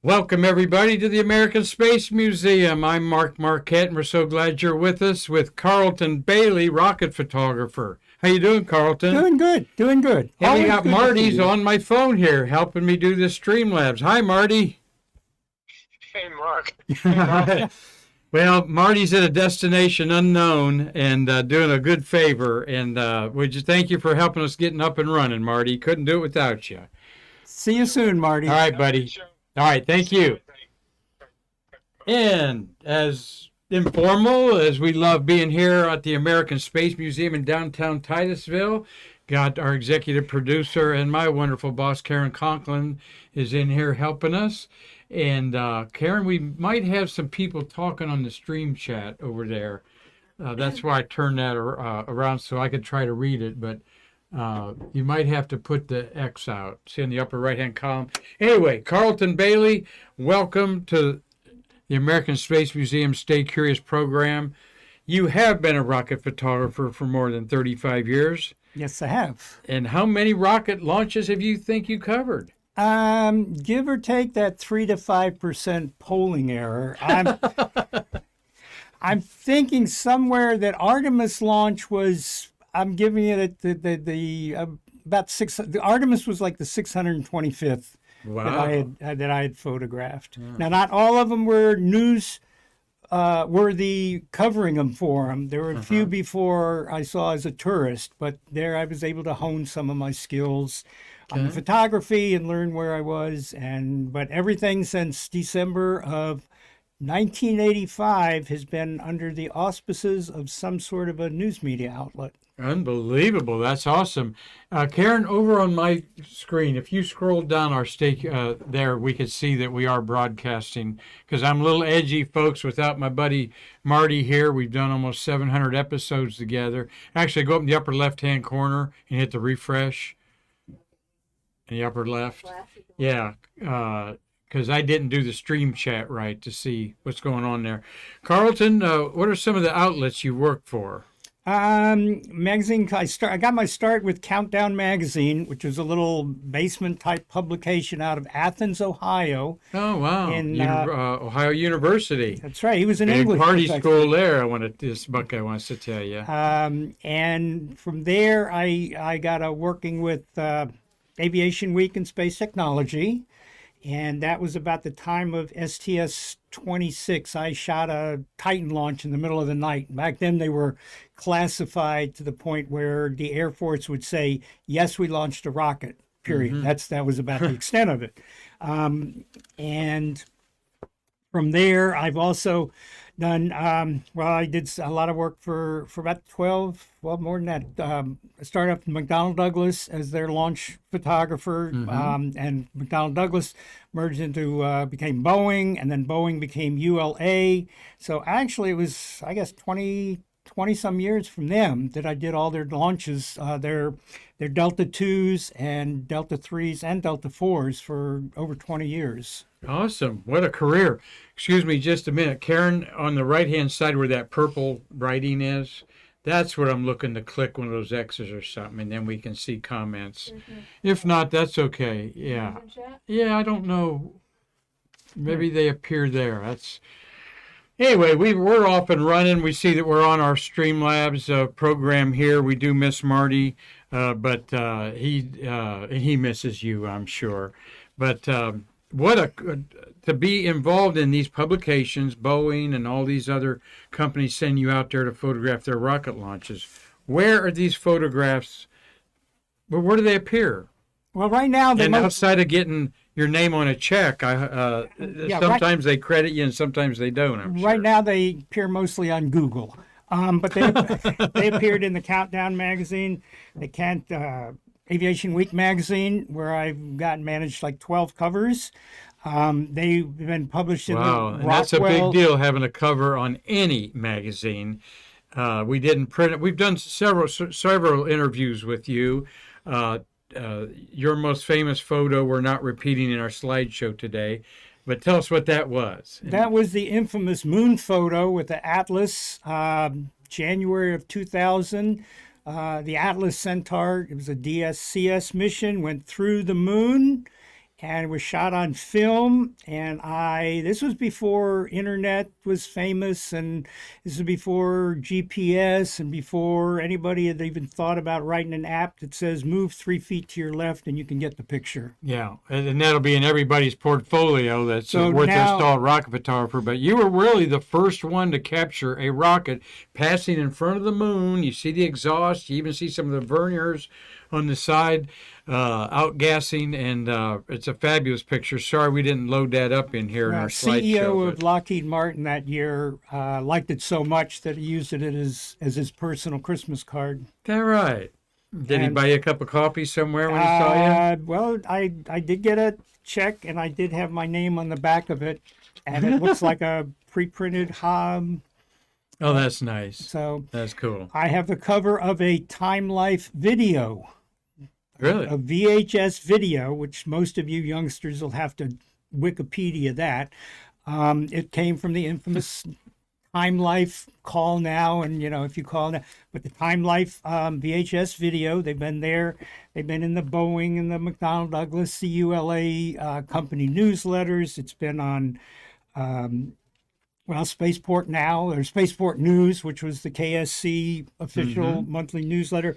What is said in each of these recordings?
Welcome, everybody, to the American Space Museum. I'm Marquette, and we're so glad you're with us with Carleton Bailie, rocket photographer. How you doing, Carleton? Doing good, doing good. And we got Marty's on my phone here helping me do this Streamlabs. Hi, Marty. Hey, Mark. Well, Marty's at a destination unknown and doing a good favor. And we just thank you for helping us getting up and running, Marty. Couldn't do it without you. See you soon, Marty. All right, buddy. All right, thank you. And as informal as we love being here at the American Space Museum in downtown Titusville, got our executive producer and my wonderful boss, Karan Conklin, is in here helping us. And Karan, we might have some people talking on the stream chat over there. That's why I turned that around so I could try to read it, but you might have to put the X out. See in the upper right-hand column. Anyway, Carleton Bailie, welcome to the American Space Museum Stay Curious program. You have been a rocket photographer for more than 35 years. Yes, I have. And how many rocket launches have you think you covered? Give or take that 3 to 5% polling error. I'm thinking somewhere that Artemis launch was. I'm giving it about six. The Artemis was like the 625th that I had photographed. Yeah. Now, not all of them were news worthy covering them for them. There were a few before I saw as a tourist, but there I was able to hone some of my skills on the photography and learn where I was. But everything since December of 1985 has been under the auspices of some sort of a news media outlet. Unbelievable. That's awesome. Karan, over on my screen, if you scroll down our stake there, we could see that we are broadcasting because I'm a little edgy, folks, without my buddy Marty here. We've done almost 700 episodes together. Actually, go up in the upper left-hand corner and hit the refresh in the upper left. Yeah. Because I didn't do the stream chat right to see what's going on there. Carleton, what are some of the outlets you work for? Magazine. I got my start with Countdown Magazine, which was a little basement type publication out of Athens, Ohio. Oh wow! In Ohio University. That's right. He was an Big English party professor. School there. This Buckeye wants to tell you. And from there, I got working with Aviation Week and Space Technology. And that was about the time of STS-26. I shot a Titan launch in the middle of the night. Back then, they were classified to the point where the Air Force would say, yes, we launched a rocket, period. That was about the extent of it. And from there, I've also done, I did a lot of work for about 12, well, more than that. I started up McDonnell Douglas as their launch photographer, and McDonnell Douglas merged into, became Boeing, and then Boeing became ULA. So actually it was, I guess, 20 some years from them that I did all their launches, their Delta 2s and Delta 3s and Delta 4s for over 20 years. Awesome. What a career. Excuse me just a minute. Karan, on the right-hand side where that purple writing is, that's what I'm looking to click one of those X's or something, and then we can see comments. If not, that's okay. Yeah. Yeah, I don't know. Maybe they appear there. Anyway, we're off and running. We see that we're on our Streamlabs program here. We do miss Marty, but he misses you, I'm sure. But to be involved in these publications, Boeing and all these other companies send you out there to photograph their rocket launches. Where are these photographs? Where do they appear? Well, right now, outside of getting your name on a check, sometimes they credit you and sometimes they don't. I'm sure. Right now, they appear mostly on Google, but they appeared in the Countdown magazine. They can't. Aviation Week magazine, where I've managed like 12 covers. They've been published in the Rockwell. And that's a big deal, having a cover on any magazine. We didn't print it. We've done several interviews with you. Your most famous photo we're not repeating in our slideshow today, but tell us what that was. That was the infamous moon photo with the Atlas, January of 2000. The Atlas Centaur, it was a DSCS mission, went through the moon and it was shot on film. And this was before internet was famous, and this was before GPS, and before anybody had even thought about writing an app that says move 3 feet to your left and you can get the picture. Yeah, and that'll be in everybody's portfolio that's So worth now- installed rocket photographer. But you were really the first one to capture a rocket passing in front of the moon. You see the exhaust, you even see some of the verniers on the side outgassing, and it's a fabulous picture. Sorry we didn't load that up in here in our slideshow. CEO of but- Lockheed Martin that year liked it so much that he used it as his personal Christmas card. That right. Did he And- buy you a cup of coffee somewhere when he saw you? Well, I did get a check, and I did have my name on the back of it, and it looks like a pre-printed Hob. Oh, that's nice. So That's cool. I have the cover of a Time Life video, Really? a VHS video, which most of you youngsters will have to Wikipedia that. It came from the infamous Time Life Call Now, and if you call now, but the Time Life VHS video, they've been there. They've been in the Boeing and the McDonnell Douglas, CULA company newsletters. It's been on, Spaceport Now, or Spaceport News, which was the KSC official monthly newsletter.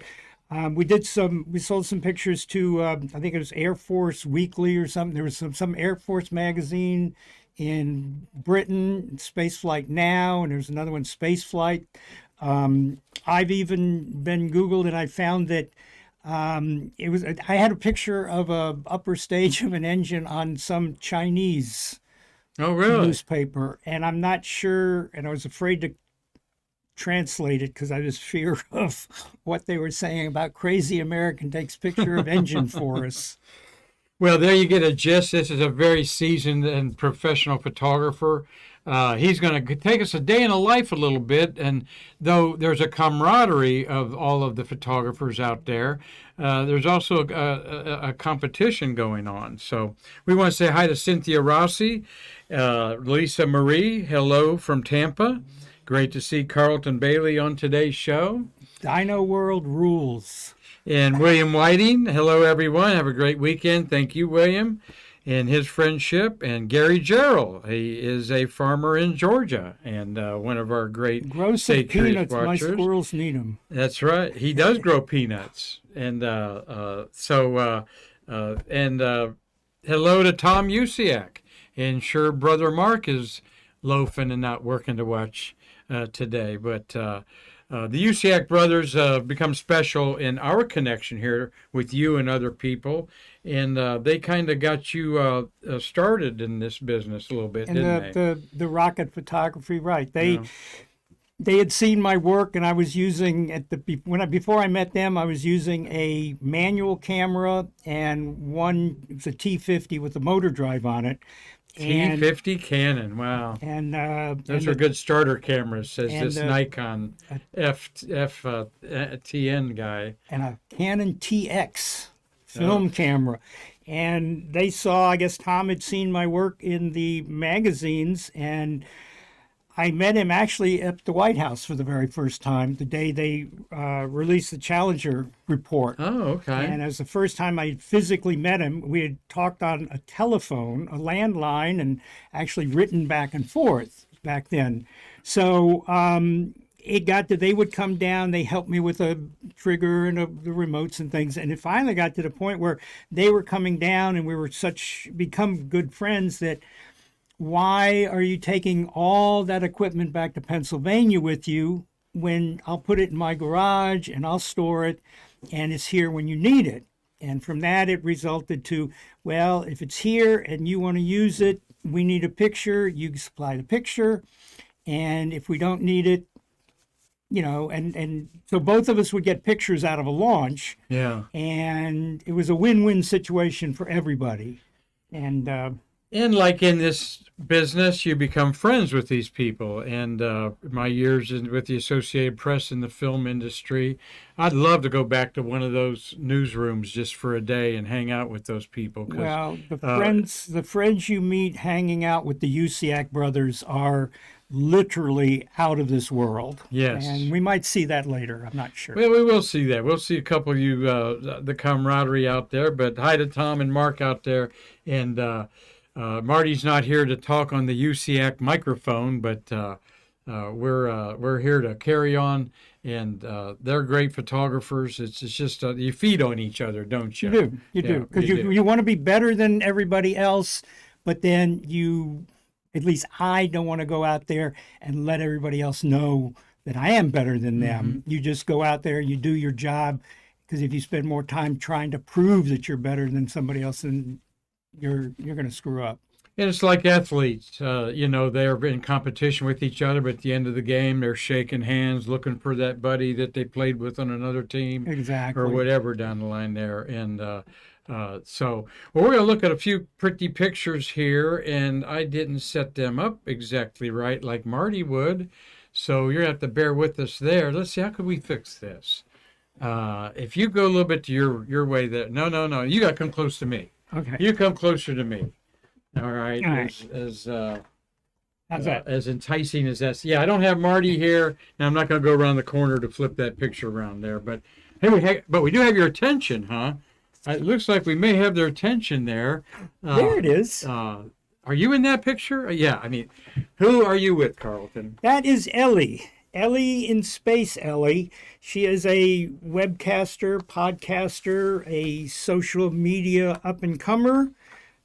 We sold some pictures to, I think it was Air Force Weekly or something. There was some Air Force magazine in Britain, Spaceflight Now, and there's another one, Spaceflight. I've even been Googled, and I found that I had a picture of a upper stage of an engine on some Chinese Oh, really? newspaper, and I'm not sure, and I was afraid to translate it because I was fear of what they were saying about crazy American takes picture of engine for us. Well, there you get a gist. This is a very seasoned and professional photographer. He's going to take us a day in the life a little bit, and though there's a camaraderie of all of the photographers out there, there's also a competition going on. So we want to say hi to Cynthia Rossi, Lisa Marie, hello from Tampa. Great to see Carleton Bailie on today's show. Dino World rules. And William Whiting, hello everyone. Have a great weekend. Thank you, William, and his friendship. And Gary Gerald, he is a farmer in Georgia and one of our great Grow some State Trees peanuts. My watchers. squirrels need them. That's right. He does grow peanuts. And hello to Tom Usiak. And sure, Brother Mark is loafing and not working to watch today. But the Usiak brothers become special in our connection here with you and other people. And they kind of got you started in this business a little bit, And didn't they? the rocket photography, right? They Yeah. they had seen my work, and I was using before I met them, I was using a manual camera and it was a T50 with a motor drive on it. And, T50 Canon, wow. and Those and are the- good starter cameras, says and this the- Nikon TN guy. and a Canon TX film camera. And they saw, I guess Tom had seen my work in the magazines, and I met him actually at the White House for the very first time, the day they released the Challenger report. Oh, okay. And as the first time I physically met him, we had talked on a telephone, a landline, and actually written back and forth back then. So it got to, they would come down, they helped me with a trigger and the remotes and things. And it finally got to the point where they were coming down, and we were become good friends that, why are you taking all that equipment back to Pennsylvania with you when I'll put it in my garage and I'll store it and it's here when you need it? And from that, it resulted to, well, if it's here and you want to use it, we need a picture, you supply the picture. And if we don't need it, and so both of us would get pictures out of a launch. Yeah. And it was a win-win situation for everybody. And And like in this business, you become friends with these people. And my years with the Associated Press in the film industry, I'd love to go back to one of those newsrooms just for a day and hang out with those people. well, the friends you meet hanging out with the Usiak brothers are literally out of this world. Yes. And we might see that later. I'm not sure. Well, we will see that. We'll see a couple of you, the camaraderie out there. But hi to Tom and Mark out there. And Marty's not here to talk on the UCAC microphone, but we're here to carry on. And they're great photographers. It's just you feed on each other, don't you? You do. Because you want to be better than everybody else, but then at least I don't want to go out there and let everybody else know that I am better than them. You just go out there, you do your job, because if you spend more time trying to prove that you're better than somebody else, then you're going to screw up. And it's like athletes, they're in competition with each other, but at the end of the game, they're shaking hands, looking for that buddy that they played with on another team. Exactly. Or whatever down the line there. And we're going to look at a few pretty pictures here, and I didn't set them up exactly right like Marty would. So you're going to have to bear with us there. Let's see, how could we fix this? If you go a little bit to your way there. No. You got to come close to me. Okay. You come closer to me. All right. All right. How's that? As enticing as that. Yeah, I don't have Marty here. Now I'm not going to go around the corner to flip that picture around there. But hey, we do have your attention, huh? It looks like we may have their attention there. There it is. Are you in that picture? Yeah. I mean, who are you with, Carleton? That is Ellie. Ellie in Space Ellie. She is a webcaster, podcaster, a social media up-and-comer.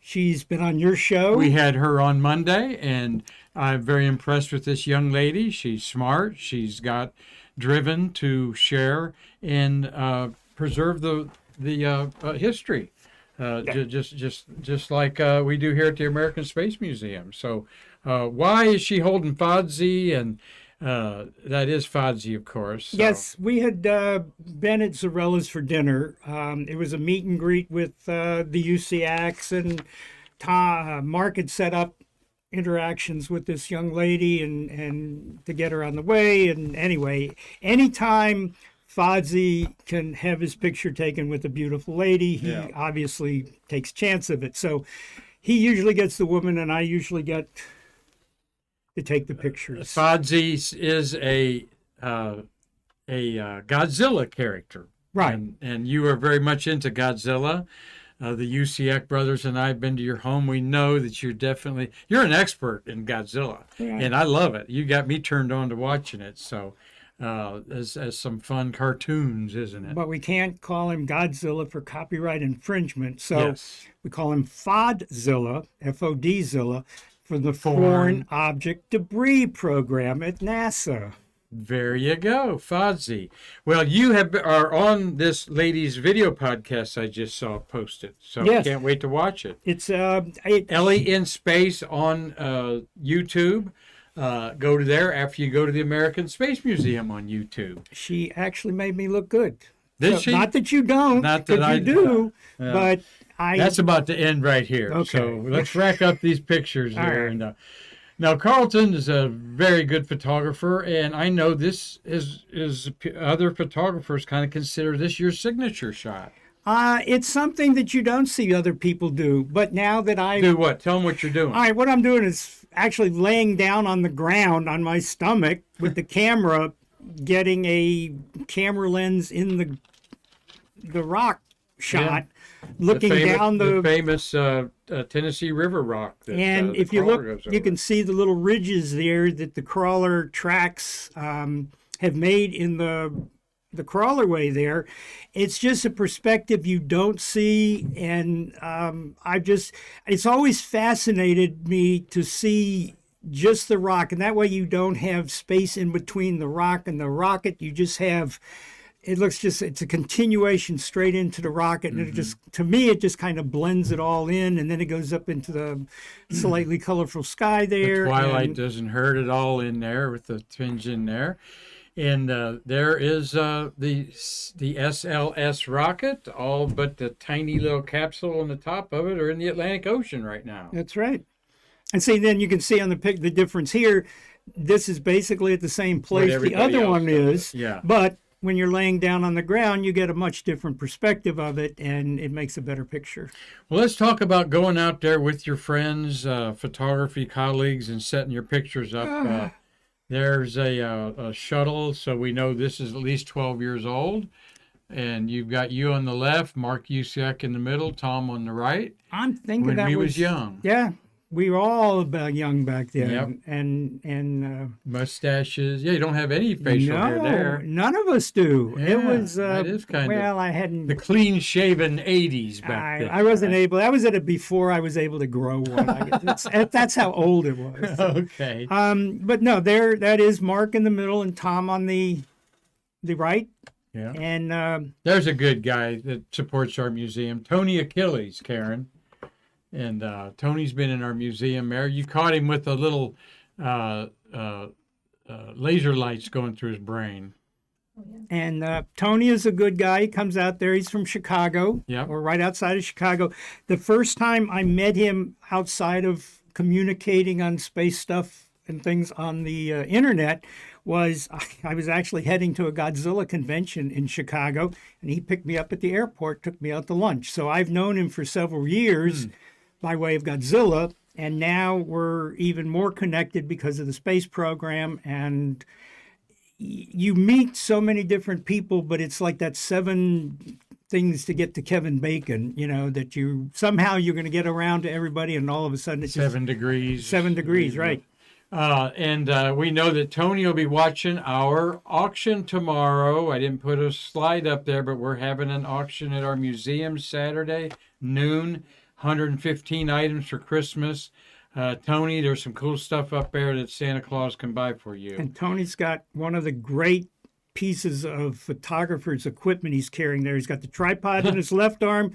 She's been on your show. We had her on Monday, and I'm very impressed with this young lady. She's smart. She's got driven to share and preserve the history, just like we do here at the American Space Museum. So why is she holding FODSI? And that is FODSI, of course. So. Yes, we had been at Zarella's for dinner. It was a meet and greet with the UCACs, and Mark had set up interactions with this young lady and to get her on the way. And anyway, anytime FODSI can have his picture taken with a beautiful lady, he obviously takes chance of it. So he usually gets the woman, and I usually get to take the pictures. FODSI is a Godzilla character, right? And you are very much into Godzilla. The UCAC brothers and I have been to your home. We know that you're an expert in Godzilla, and I love it. You got me turned on to watching it. So. As some fun cartoons, isn't it? But we can't call him Godzilla for copyright infringement, so we call him FODZilla, F-O-D-Zilla, for the Foreign Object Debris Program at NASA. There you go, FODSI. Well, you are on this lady's video podcast I just saw posted, so can't wait to watch it. It's Ellie in Space on YouTube. Go to there after you go to the American Space Museum on YouTube. She actually made me look good. Did she? Not that you don't, not that I do, but I. That's about to end right here. Okay. So let's rack up these pictures here. Right. And now Carleton is a very good photographer, and I know this is other photographers kind of consider this your signature shot. It's something that you don't see other people do, but now that I do what? Tell them what you're doing. All right, what I'm doing is actually laying down on the ground on my stomach with the camera, getting a camera lens in the rock shot, looking down the famous Tennessee River rock. And if you look, you can see the little ridges there that the crawler tracks have made in the crawlerway there. It's just a perspective you don't see, and it's always fascinated me to see just the rock, and that way you don't have space in between the rock and the rocket. You just have, it's a continuation straight into the rocket, and to me it just kind of blends it all in, and then it goes up into the slightly colorful sky there. The twilight doesn't hurt at all in there with the tinge in there. And there is the SLS rocket, all but the tiny little capsule on the top of it are in the Atlantic Ocean right now. That's right. And see, then you can see on the difference here. This is basically at the same place the other one is, but when you're laying down on the ground, you get a much different perspective of it, and it makes a better picture. Well, let's talk about going out there with your friends, photography colleagues, and setting your pictures up. There's a shuttle, so we know this is at least 12 years old. And you've got you on the left, Mark Usiak in the middle, Tom on the right. I'm thinking When that we was young. Yeah, we were all about young back then. Yep. And Mustaches. Yeah, you don't have any facial hair there. none of us do. Yeah, It was that is kind well, of I hadn't. the clean-shaven 80s back then. I wasn't able. I was at it before I was able to grow one. That's how old it was. Okay. But no, that is Mark in the middle and Tom on the right. Yeah. And There's a good guy that supports our museum, Tony Achilles, Karan. And Tony's been in our museum there. You caught him with a little laser lights going through his brain. And Tony is a good guy. He comes out there. He's from Chicago, Yep. or right outside of Chicago. The first time I met him outside of communicating on space stuff and things on the internet was I was actually heading to a Godzilla convention in Chicago, and he picked me up at the airport, took me out to lunch. So I've known him for several years by way of Godzilla, and now we're even more connected because of the space program. And you meet so many different people, but it's like that 7 things to get to Kevin Bacon, that you somehow you're going to get around to everybody, and all of a sudden it's 7 degrees. 7 degrees, right? And we know that Tony will be watching our auction tomorrow. I didn't put a slide up there, but we're having an auction at our museum Saturday, noon, 115 items for Christmas. Tony, there's some cool stuff up there that Santa Claus can buy for you. And Tony's got one of the great pieces of photographer's equipment he's carrying there. He's got the tripod in his left arm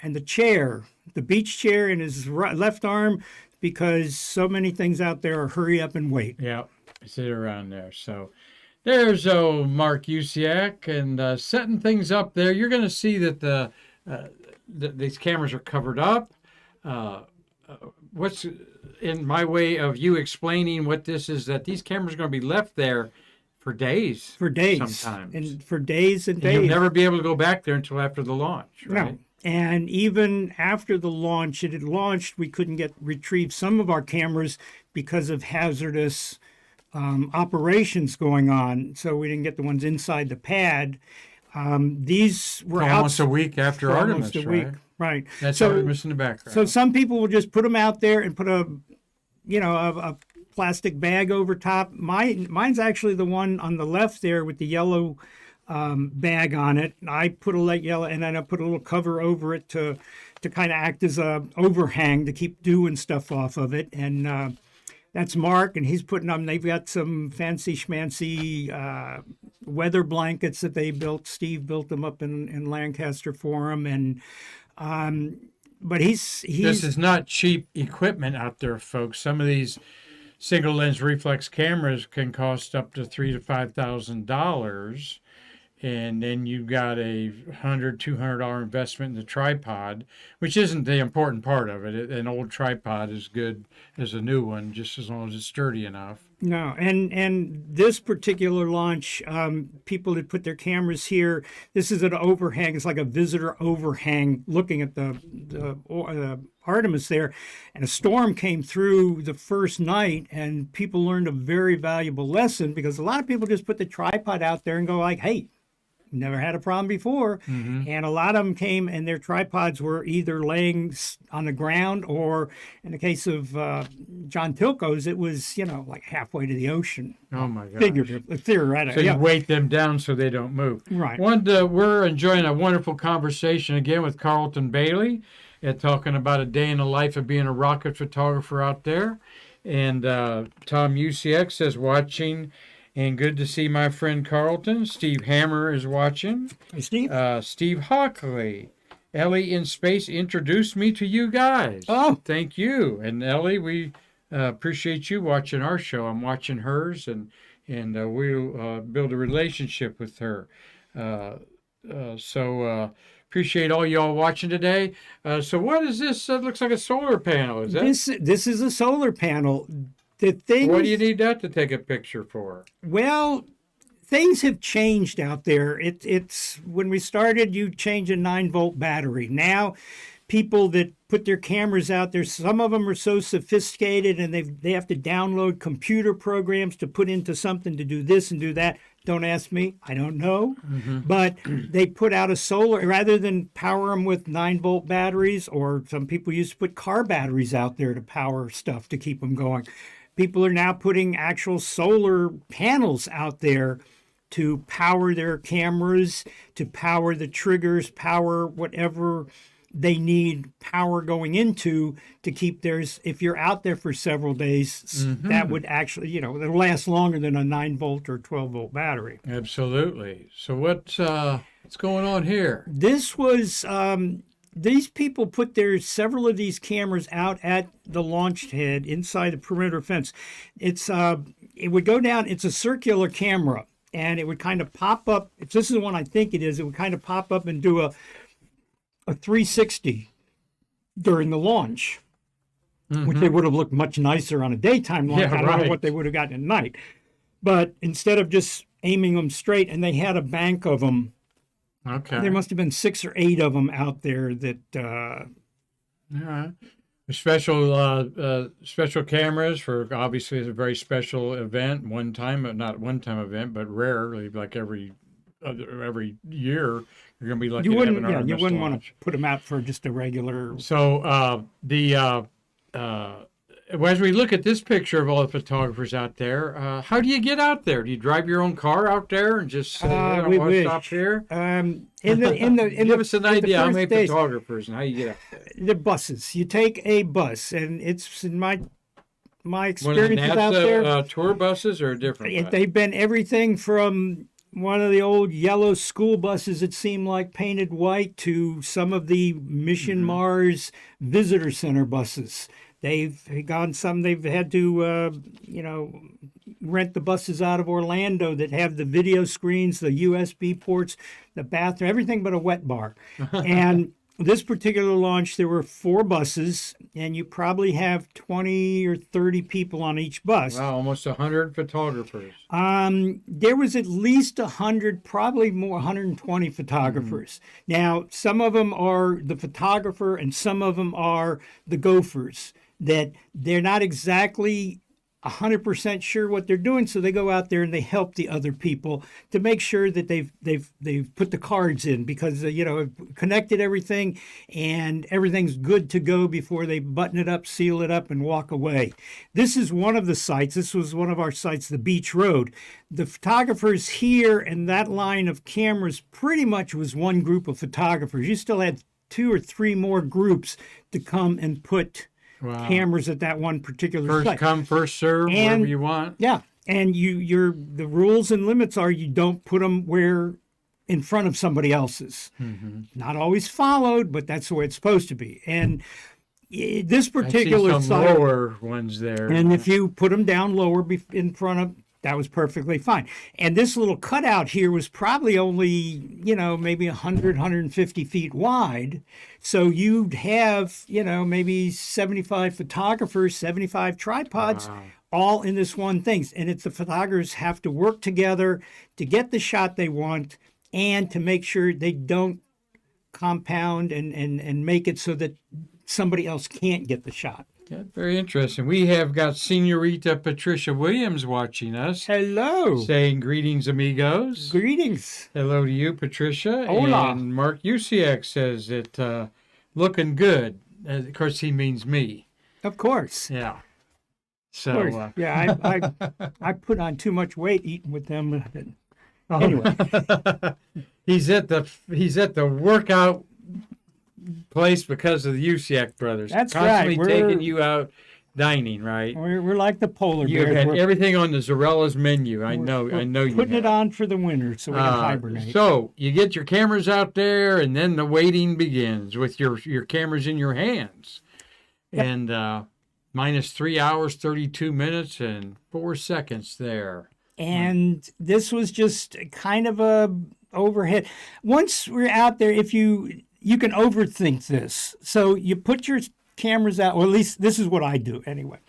and the chair, the beach chair in his left arm, because so many things out there are hurry up and wait. Yeah, sit around there. So there's Mark Usiak, and setting things up there. You're going to see that these cameras are covered up. What's in my way of you explaining what this is, that these cameras are going to be left there for days. Sometimes. And for days and days. You'll never be able to go back there until after the launch, right? No. And even after the launch, it had launched, we couldn't retrieve some of our cameras because of hazardous operations going on. So we didn't get the ones inside the pad. These were almost a week after for Artemis, almost a right? week, right? That's so, Artemis in the background. So some people will just put them out there and put a plastic bag over top. Mine's actually the one on the left there with the yellow bag on it. I put a light yellow, and then I put a little cover over it to kind of act as a overhang to keep dew and stuff off of it. And that's Mark, and he's putting them. They've got some fancy schmancy weather blankets that they built. Steve built them up in Lancaster for him, and but he's this is not cheap equipment out there, folks. Some of these single lens reflex cameras can cost up to $3,000 to $5,000. And then you've got a $100-$200 investment in the tripod, which isn't the important part of it. An old tripod is good as a new one, just as long as it's sturdy enough. No, and this particular launch, people had put their cameras here. This is an overhang. It's like a visitor overhang looking at the Artemis there. And a storm came through the first night, and people learned a very valuable lesson, because a lot of people just put the tripod out there and go like, hey, never had a problem before. Mm-hmm. And a lot of them came and their tripods were either laying on the ground, or in the case of John Tilko's, it was, like halfway to the ocean. Oh my God. Theoretically. So you weight them down so they don't move. Right. We're enjoying a wonderful conversation again with Carleton Bailie, talking about a day in the life of being a rocket photographer out there. And Tom UCX says watching. And good to see my friend Carleton. Steve Hammer is watching. Hey, Steve. Steve Hockley. Ellie in Space introduced me to you guys. Oh. Thank you. And Ellie, we appreciate you watching our show. I'm watching hers, and we'll build a relationship with her. So appreciate all y'all watching today. So what is this? Looks like a solar panel. Is that? This is a solar panel. The thing. What do you need that to take a picture for? Well, things have changed out there. It's when we started, you change a 9-volt battery. Now, people that put their cameras out there, some of them are so sophisticated and they have to download computer programs to put into something to do this and do that. Don't ask me, I don't know. But they put out a solar, rather than power them with 9-volt batteries, or some people used to put car batteries out there to power stuff to keep them going. People are now putting actual solar panels out there to power their cameras, to power the triggers, power whatever they need power going into to keep theirs. If you're out there for several days, that would actually, it'll last longer than a 9-volt or 12-volt battery. Absolutely. So what's going on here? This was, these people put several of these cameras out at the launch head inside the perimeter fence. It would go down, it's a circular camera, and it would kind of pop up. If this is the one I think it is, it would kind of pop up and do a 360 during the launch, which they would have looked much nicer on a daytime launch. Yeah, I don't know what they would have gotten at night. But instead of just aiming them straight, and they had a bank of them. Okay. There must have been 6 or 8 of them out there that. All right. Special cameras for, obviously, it's a very special event. Not one-time event, but rarely, like every year. You're going to be lucky to have an Artemis you wouldn't launch. want to put them out for just a regular. So as we look at this picture of all the photographers out there, how do you get out there? Do you drive your own car out there and just say, I we want to wish. stop here? Give us an idea how many photographers and how you get out there. The buses. You take a bus, and it's in my One of the experiences out there. NASA tour buses or a different bus? They've been everything from one of the old yellow school buses that seemed like painted white to some of the Mission Mars Visitor Center buses. They've had to, rent the buses out of Orlando that have the video screens, the USB ports, the bathroom, everything but a wet bar. And this particular launch, there were 4 buses, and you probably have 20 or 30 people on each bus. Wow, almost 100 photographers. There was at least 100, probably more, 120 photographers. Now, some of them are the photographer, and some of them are the gophers, that they're not exactly 100% sure what they're doing, so they go out there and they help the other people to make sure that they've put the cards in, because connected everything and everything's good to go before they button it up, seal it up, and walk away. This is one of the sites. This was one of our sites, the Beach Road. The photographers here and that line of cameras pretty much was one group of photographers. You still had 2 or 3 more groups to come and put cameras at that one particular site. First come, first serve, wherever you want. Yeah, and the rules and limits are you don't put them where in front of somebody else's. Not always followed, but that's the way it's supposed to be. And this particular I see some site, lower ones there. and if you put them down lower in front of, that was perfectly fine. And this little cutout here was probably only, maybe 100, 150 feet wide. So you'd have, maybe 75 photographers, 75 tripods, all in this one thing. And the photographers have to work together to get the shot they want and to make sure they don't compound and make it so that somebody else can't get the shot. Yeah, very interesting. We have got Senorita Patricia Williams watching us. Hello. Saying greetings, amigos. Greetings. Hello to you, Patricia. Hola. And Mark UCX says it looking good. Of course, he means me. Of course. Yeah. So, Of course. Yeah, I put on too much weight eating with them. Oh. Anyway. he's at the workout place because of the UCX brothers. That's constantly right. taking you out dining, right? We're like the polar You bears. had We're everything on the Zorella's menu. I know you putting it have. on for the winter so we can hibernate. So you get your cameras out there, and then the waiting begins with your cameras in your hands. Yep. And minus 3 hours, 32 minutes, and 4 seconds there. And this was just kind of a overhead. Once we're out there, if you can overthink this. So you put your cameras out, or at least this is what I do anyway.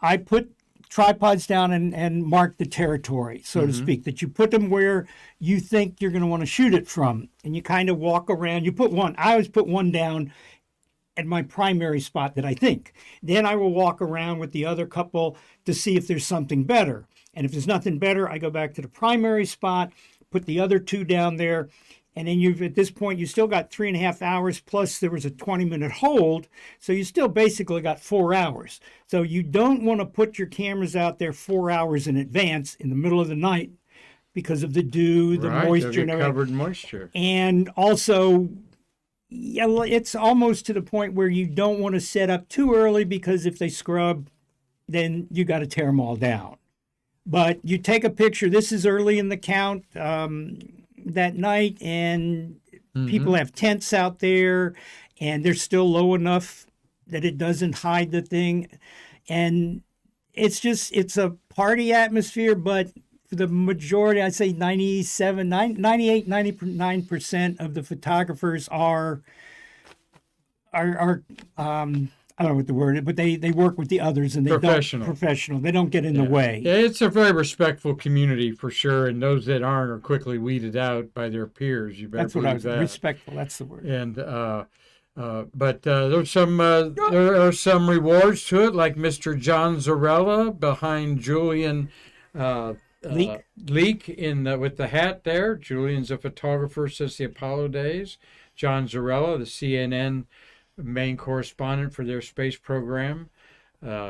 I put tripods down and mark the territory, so to speak, that you put them where you think you're going to want to shoot it from. And you kind of walk around. You put one, I always put one down at my primary spot that I think. Then I will walk around with the other couple to see if there's something better. And if there's nothing better, I go back to the primary spot, put the other two down there. And then at this point, you still got 3.5 hours, plus there was a 20-minute hold. So you still basically got 4 hours. So you don't want to put your cameras out there 4 hours in advance in the middle of the night because of the dew, the moisture, and everything. Covered in moisture. And also, yeah, it's almost to the point where you don't want to set up too early, because if they scrub, then you got to tear them all down. But you take a picture. This is early in the count that night, and people have tents out there, and they're still low enough that it doesn't hide the thing. And it's a party atmosphere, but for the majority, I'd say 98, 99% of the photographers are I don't know what the word is, but they work with the others, and they professional. They don't get in the way. Yeah, it's a very respectful community for sure, and those that aren't are quickly weeded out by their peers. You better believe that. Respectful. That's the word. And but there are some rewards to it, like Mr. John Zarella behind Julian Leak with the hat there. Julian's a photographer since the Apollo days. John Zarella, the CNN main correspondent for their space program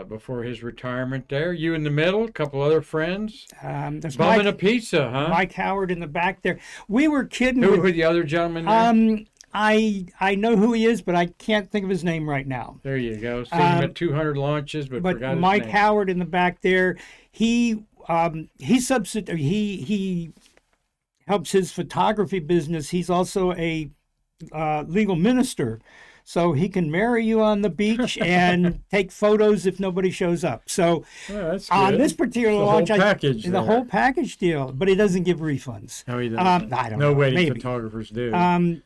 before his retirement there. You in the middle, a couple other friends. There's Bumming a pizza, huh? Mike Howard in the back there. We were kidding. Who were the other gentlemen there? I know who he is, but I can't think of his name right now. There you go. Seen him at 200 launches, but forgot his Mike name. Howard in the back there. He helps his photography business. He's also a legal minister. So he can marry you on the beach and take photos if nobody shows up. So on this particular launch, the whole package deal, but he doesn't give refunds. No, he doesn't. I don't know. No wedding photographers do. I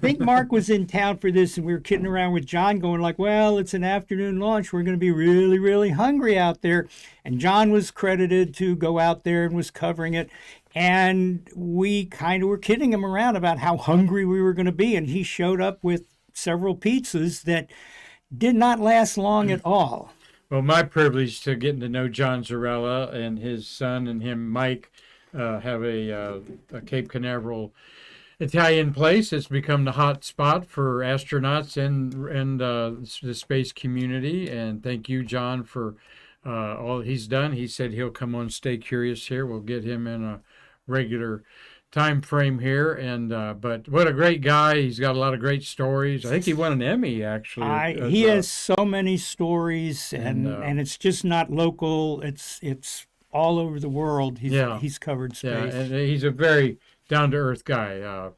think Mark was in town for this, and we were kidding around with John going like, well, it's an afternoon launch. We're going to be really, really hungry out there. And John was credited to go out there and was covering it. And we kind of were kidding him around about how hungry we were going to be. And he showed up with several pizzas that did not last long at all. Well, my privilege to getting to know John Zarella and his son and him, Mike, have a Cape Canaveral Italian place. It's become the hot spot for astronauts and the space community. And thank you, John, for all he's done. He said he'll come on Stay Curious here. We'll get him in a regular time frame here, and but what a great guy. He's got a lot of great stories. I think he won an Emmy, actually. He has so many stories, and it's just not local. It's all over the world. He's covered space. Yeah, and he's a very down-to-earth guy.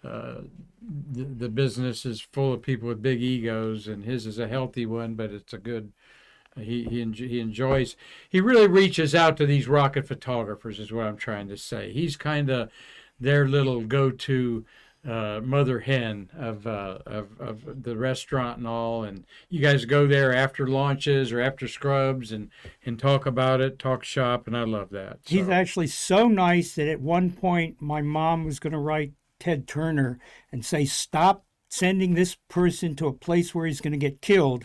The business is full of people with big egos, and his is a healthy one, but it's a good. He enjoys. He really reaches out to these rocket photographers, is what I'm trying to say. He's kind of their little go-to mother hen of the restaurant and all. And you guys go there after launches or after scrubs and talk about it, talk shop, and I love that. So. He's actually so nice that at one point my mom was going to write Ted Turner and say, stop sending this person to a place where he's going to get killed.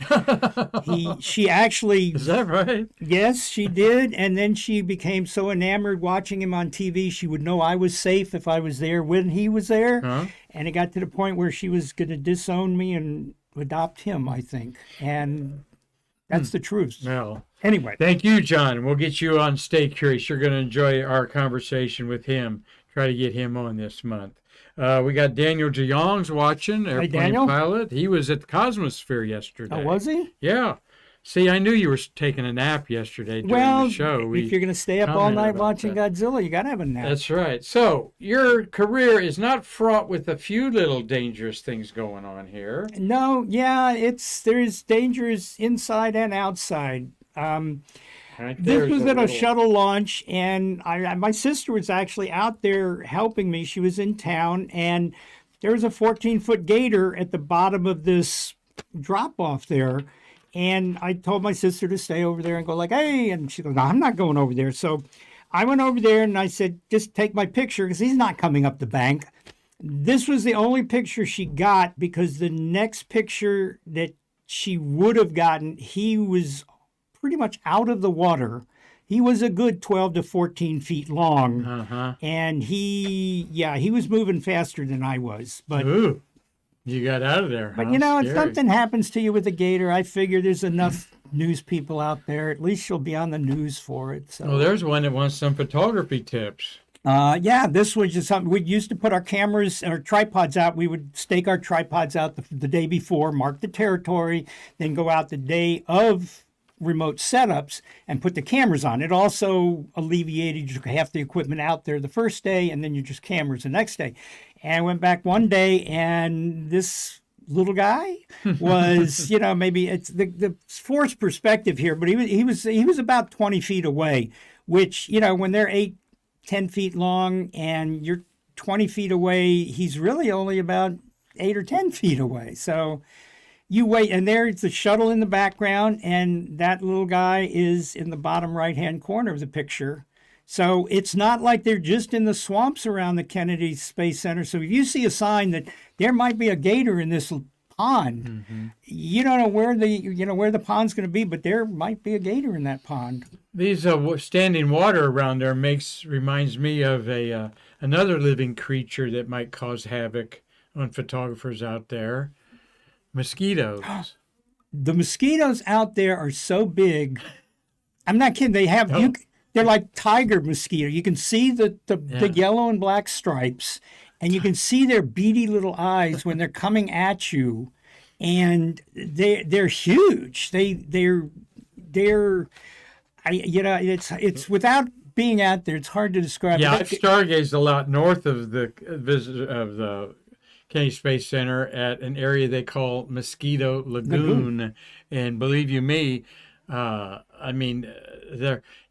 She actually... Is that right? Yes, she did. And then she became so enamored watching him on TV, she would know I was safe if I was there when he was there. Uh-huh. And it got to the point where she was going to disown me and adopt him, I think. And that's the truth. Well, anyway. Thank you, John. We'll get you on Stay Curious. You're going to enjoy our conversation with him. Try to get him on this month. We got Daniel DeYoung's watching, airplane pilot. He was at the Cosmosphere yesterday. Oh, was he? Yeah. See, I knew you were taking a nap yesterday during the show. If you're going to stay up all night watching Godzilla, you got to have a nap. That's right. So your career is not fraught with a few little dangerous things going on here. No, yeah, there's dangers inside and outside. This was at a shuttle launch, and my sister was actually out there helping me. She was in town, and there was a 14-foot gator at the bottom of this drop-off there. And I told my sister to stay over there and go like, hey, and she goes, no, I'm not going over there. So I went over there and I said, just take my picture because he's not coming up the bank. This was the only picture she got because the next picture that she would have gotten, he was pretty much out of the water. He was a good 12 to 14 feet long. Uh-huh. And he was moving faster than I was. But Ooh, you got out of there. But huh? you know, if Scary. something happens to you with a gator, I figure there's enough news people out there. At least you'll be on the news for it. So. Well, there's one that wants some photography tips. Yeah, this was just something we used to put our cameras and our tripods out. We would stake our tripods out the day before, mark the territory, then go out the day of remote setups and put the cameras on. It also alleviated you half the equipment out there the first day, and then you just cameras the next day. And I went back one day, and this little guy was, maybe it's the forced perspective here, but he was about 20 feet away, which, when they're 8-10 feet long and you're 20 feet away, he's really only about 8 or 10 feet away. So you wait, and there's the shuttle in the background, and that little guy is in the bottom right-hand corner of the picture. So it's not like they're just in the swamps around the Kennedy Space Center. So if you see a sign that there might be a gator in this pond, you don't know where the pond's going to be, but there might be a gator in that pond. These standing water around there reminds me of another living creature that might cause havoc on photographers out there. Mosquitoes. The mosquitoes out there are so big. I'm not kidding. They're like tiger mosquito. You can see the yellow and black stripes, and you can see their beady little eyes when they're coming at you, and they're huge. It's without being out there, it's hard to describe. Yeah, I've stargazed a lot north of the Kennedy Space Center at an area they call Mosquito Lagoon. And believe you me,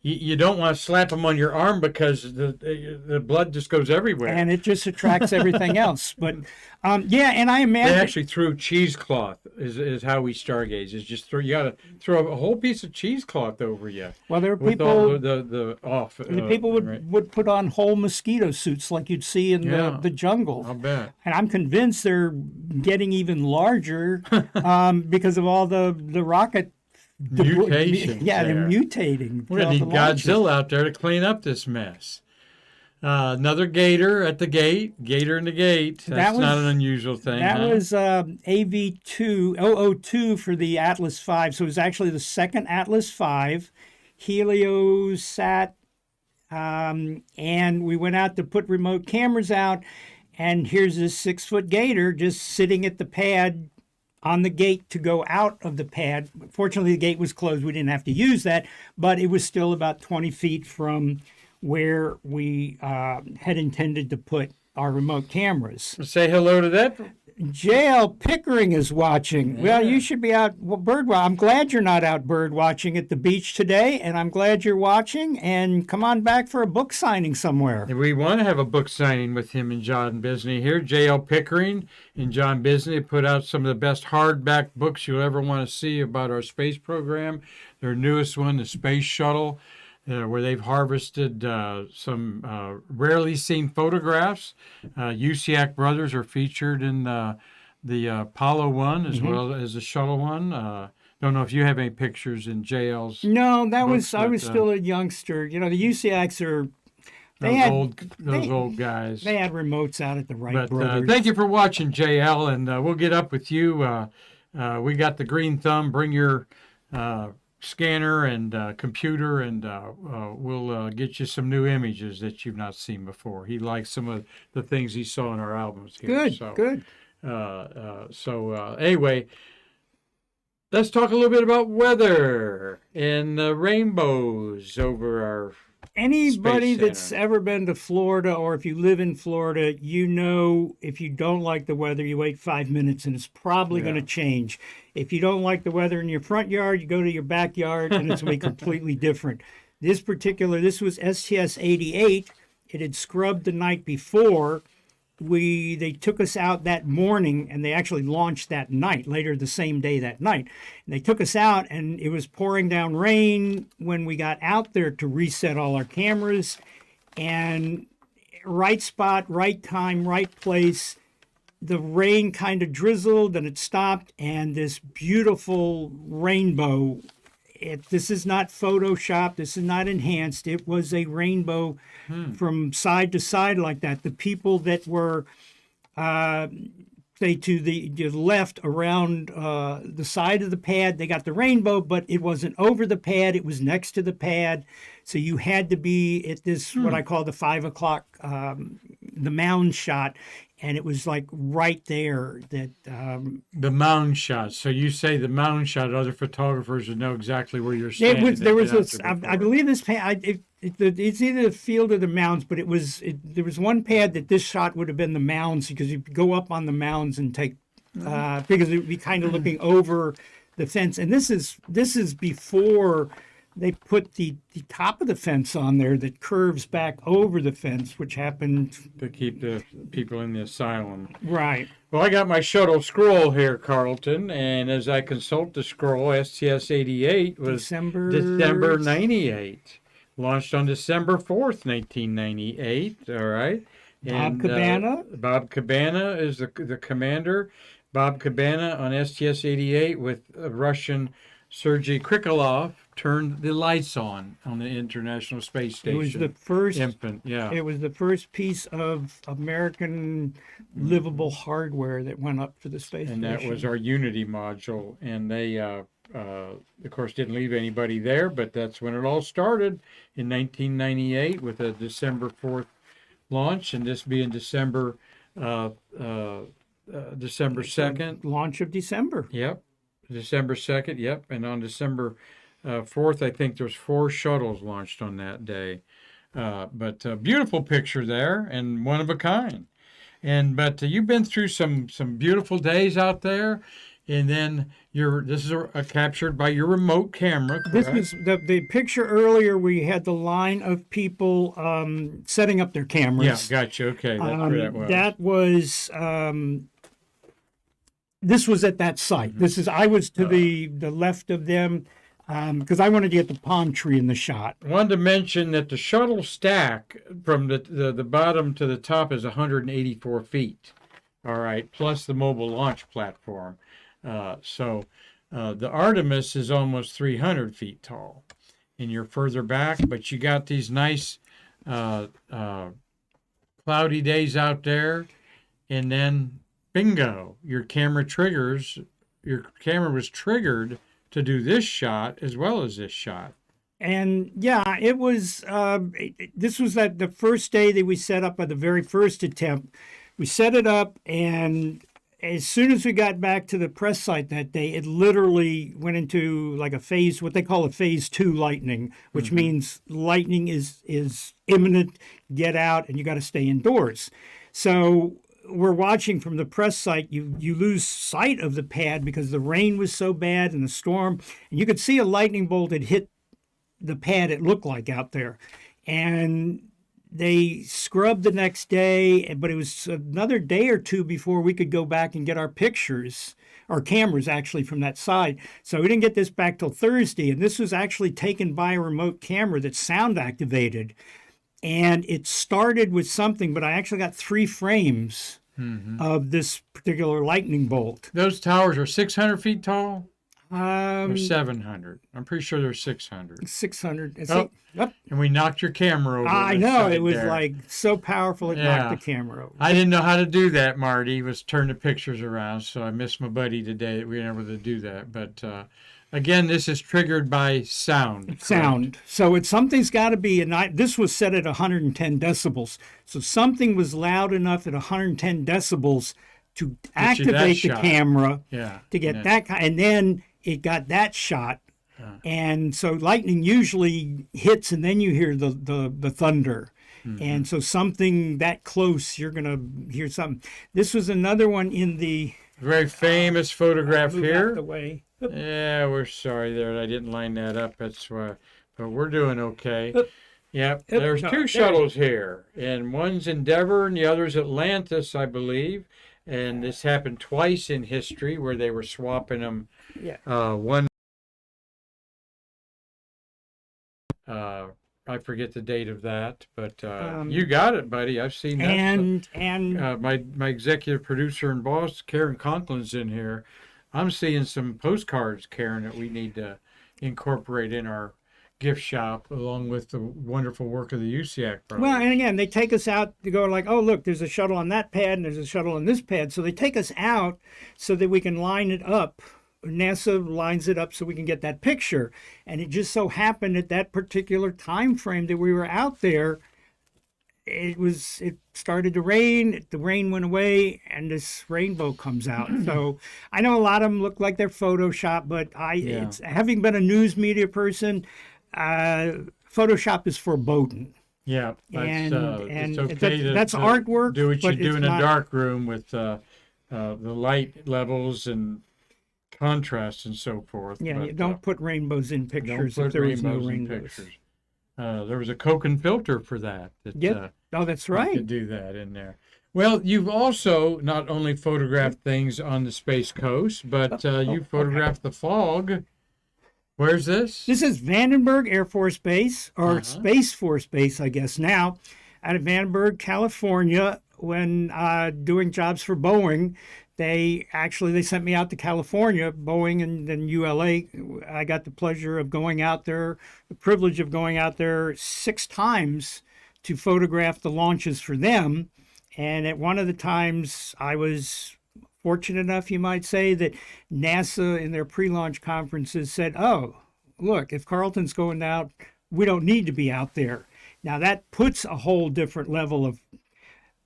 you don't want to slap them on your arm because the blood just goes everywhere. And it just attracts everything else. But and I imagine they actually threw cheesecloth is how we stargaze. Is just you got to throw a whole piece of cheesecloth over you. Well, there are with people all the off. People would put on whole mosquito suits like you'd see in the jungle. I'll bet. And I'm convinced they're getting even larger because of all the rocket mutations. They're mutating. We're going to need Godzilla out there to clean up this mess. Another gator at the gate. Gator in the gate. That's not an unusual thing. That was AV2 for the Atlas V. So it was actually the second Atlas V, Heliosat, and we went out to put remote cameras out, and here's this 6-foot gator just sitting at the pad on the gate to go out of the pad. Fortunately, the gate was closed. We didn't have to use that, but it was still about 20 feet from where we had intended to put our remote cameras. Say hello to that. J.L. Pickering is watching. Yeah. Well, you should be out bird watching. I'm glad you're not out bird watching at the beach today, and I'm glad you're watching. And come on back for a book signing somewhere. We want to have a book signing with him and John Bisney here. J.L. Pickering and John Bisney put out some of the best hardback books you'll ever want to see about our space program. Their newest one, The Space Shuttle, where they've harvested some rarely seen photographs. Usiak brothers are featured in the Apollo one as well as the shuttle one. Don't know if you have any pictures in JL's. No, I was still a youngster. The Usiaks are those old guys. They had remotes out at the Wright brothers. Thank you for watching, JL, and we'll get up with you. We got the green thumb. Bring your scanner and computer, and we'll get you some new images that you've not seen before. He likes some of the things he saw in our albums here. Good. Anyway, let's talk a little bit about weather and rainbows over our Anybody that's ever been to Florida, or if you live in Florida, if you don't like the weather, you wait 5 minutes and it's probably going to change. If you don't like the weather in your front yard, you go to your backyard and it's going to be completely different. This was STS-88. It had scrubbed the night before, they took us out that morning, and they actually launched that night, later the same day that night. And they took us out, and it was pouring down rain when we got out there to reset all our cameras. And right spot, right time, right place. The rain kind of drizzled and it stopped, and this beautiful rainbow. This is not Photoshop. This is not enhanced. It was a rainbow from side to side like that. The people that were, say, to the left around the side of the pad, they got the rainbow, but it wasn't over the pad. It was next to the pad. So you had to be at this, what I call the 5 o'clock, the mound shot. And it was like right there that the mound shot. So you say the mound shot. Other photographers would know exactly where you're standing. There was this. I believe this pad. It's either the field or the mounds, but there was one pad that this shot would have been the mounds, because you go up on the mounds and take because it would be kind of looking over the fence. And this is before they put the top of the fence on there that curves back over the fence, which happened to keep the people in the asylum. Right. Well, I got my shuttle scroll here, Carleton, and as I consult the scroll, STS-88 was December 98. Launched on December 4th, 1998, all right? And, Bob Cabana? Bob Cabana is the commander. Bob Cabana on STS-88 with Russian Sergei Krikalev turned the lights on the International Space Station. It was the first infant, yeah. It was the first piece of American livable hardware that went up for the space station. And that was our Unity module. And they, of course, didn't leave anybody there, but that's when it all started in 1998 with a December 4th launch, and this being December 2nd. Launch of December. Yep. December 2nd, yep. And on December 4th, I think there's 4 shuttles launched on that day. But a beautiful picture there, and one of a kind. But you've been through some beautiful days out there, and then this is captured by your remote camera, correct? This was the picture earlier. We had the line of people setting up their cameras. Yeah, gotcha. Okay, that's where that was. That was. This was at that site. I was to the left of them, because I wanted to get the palm tree in the shot. I wanted to mention that the shuttle stack from the bottom to the top is 184 feet, all right, plus the mobile launch platform. So the Artemis is almost 300 feet tall, and you're further back, but you got these nice cloudy days out there, and then bingo, your camera was triggered to do this shot as well as this shot. And yeah, it was, this was the first day that we set up at the very first attempt. We set it up, and as soon as we got back to the press site that day, it literally went into like what they call a phase 2 lightning, which means lightning is imminent, get out, and you got to stay indoors. So we're watching from the press site. You lose sight of the pad because the rain was so bad and the storm, and you could see a lightning bolt had hit the pad, it looked like, out there. And they scrubbed the next day, but it was another day or two before we could go back and get our cameras actually from that side. So we didn't get this back till Thursday, and this was actually taken by a remote camera that's sound activated. And it started with something, but I actually got 3 frames of this particular lightning bolt. Those towers are 600 feet tall? Or 700. I'm pretty sure they're 600. 600. Oh, Yep. And we knocked your camera over. I know. It was like so powerful it knocked the camera over. I didn't know how to do that, Marty. Was turn the pictures around, so I missed my buddy today that we were able to do that. But again, this is triggered by sound. Sound. So something's got to be, and this was set at 110 decibels. So something was loud enough at 110 decibels to activate the camera to get that kind, and then it got that shot. And so lightning usually hits, and then you hear the thunder. And so something that close, you're going to hear something. This was another one in the very famous photograph here. Out the way. Yeah, we're sorry there. I didn't line that up. That's why, but we're doing okay. Yep, Yep, there's no, two there- shuttles here, and one's Endeavor and the other's Atlantis, I believe. And this happened twice in history where they were swapping them. Yeah. One, I forget the date of that, but you got it, buddy. I've seen that. And My executive producer and boss, Karan Conklin's in here. I'm seeing some postcards, Karen, that we need to incorporate in our gift shop, along with the wonderful work of the USIAC brothers. well, and again, they take us out to go like, oh, look, there's a shuttle on that pad and there's a shuttle on this pad. So they take us out so that we can line it up. NASA lines it up so we can get that picture. And it just so happened at that particular time frame that we were out there, it started to rain, the rain went away, and this rainbow comes out. So I know a lot of them look like they're Photoshop, but it's having been a news media person, Photoshop is foreboding. Yeah, And it's okay that's to artwork, do what you but do it's in a not- dark room with the light levels and contrast and so forth. Yeah, but, you don't put rainbows in don't pictures put if there was no rainbows in rainbows. pictures. There was a Coke and filter for that. Yep. Oh, that's You right. could do that in there. Well, you've also not only photographed things on the Space Coast, but you photographed the fog. Where's this? This is Vandenberg Air Force Base, or Space Force Base, I guess now, out of Vandenberg, California. When doing jobs for Boeing, they sent me out to California, Boeing and then ULA. I got the pleasure of going out there, the privilege of going out there 6 times to photograph the launches for them. And at one of the times, I was fortunate enough, you might say, that NASA in their pre-launch conferences said, oh, look, if Carleton's going out, we don't need to be out there. Now that puts a whole different level of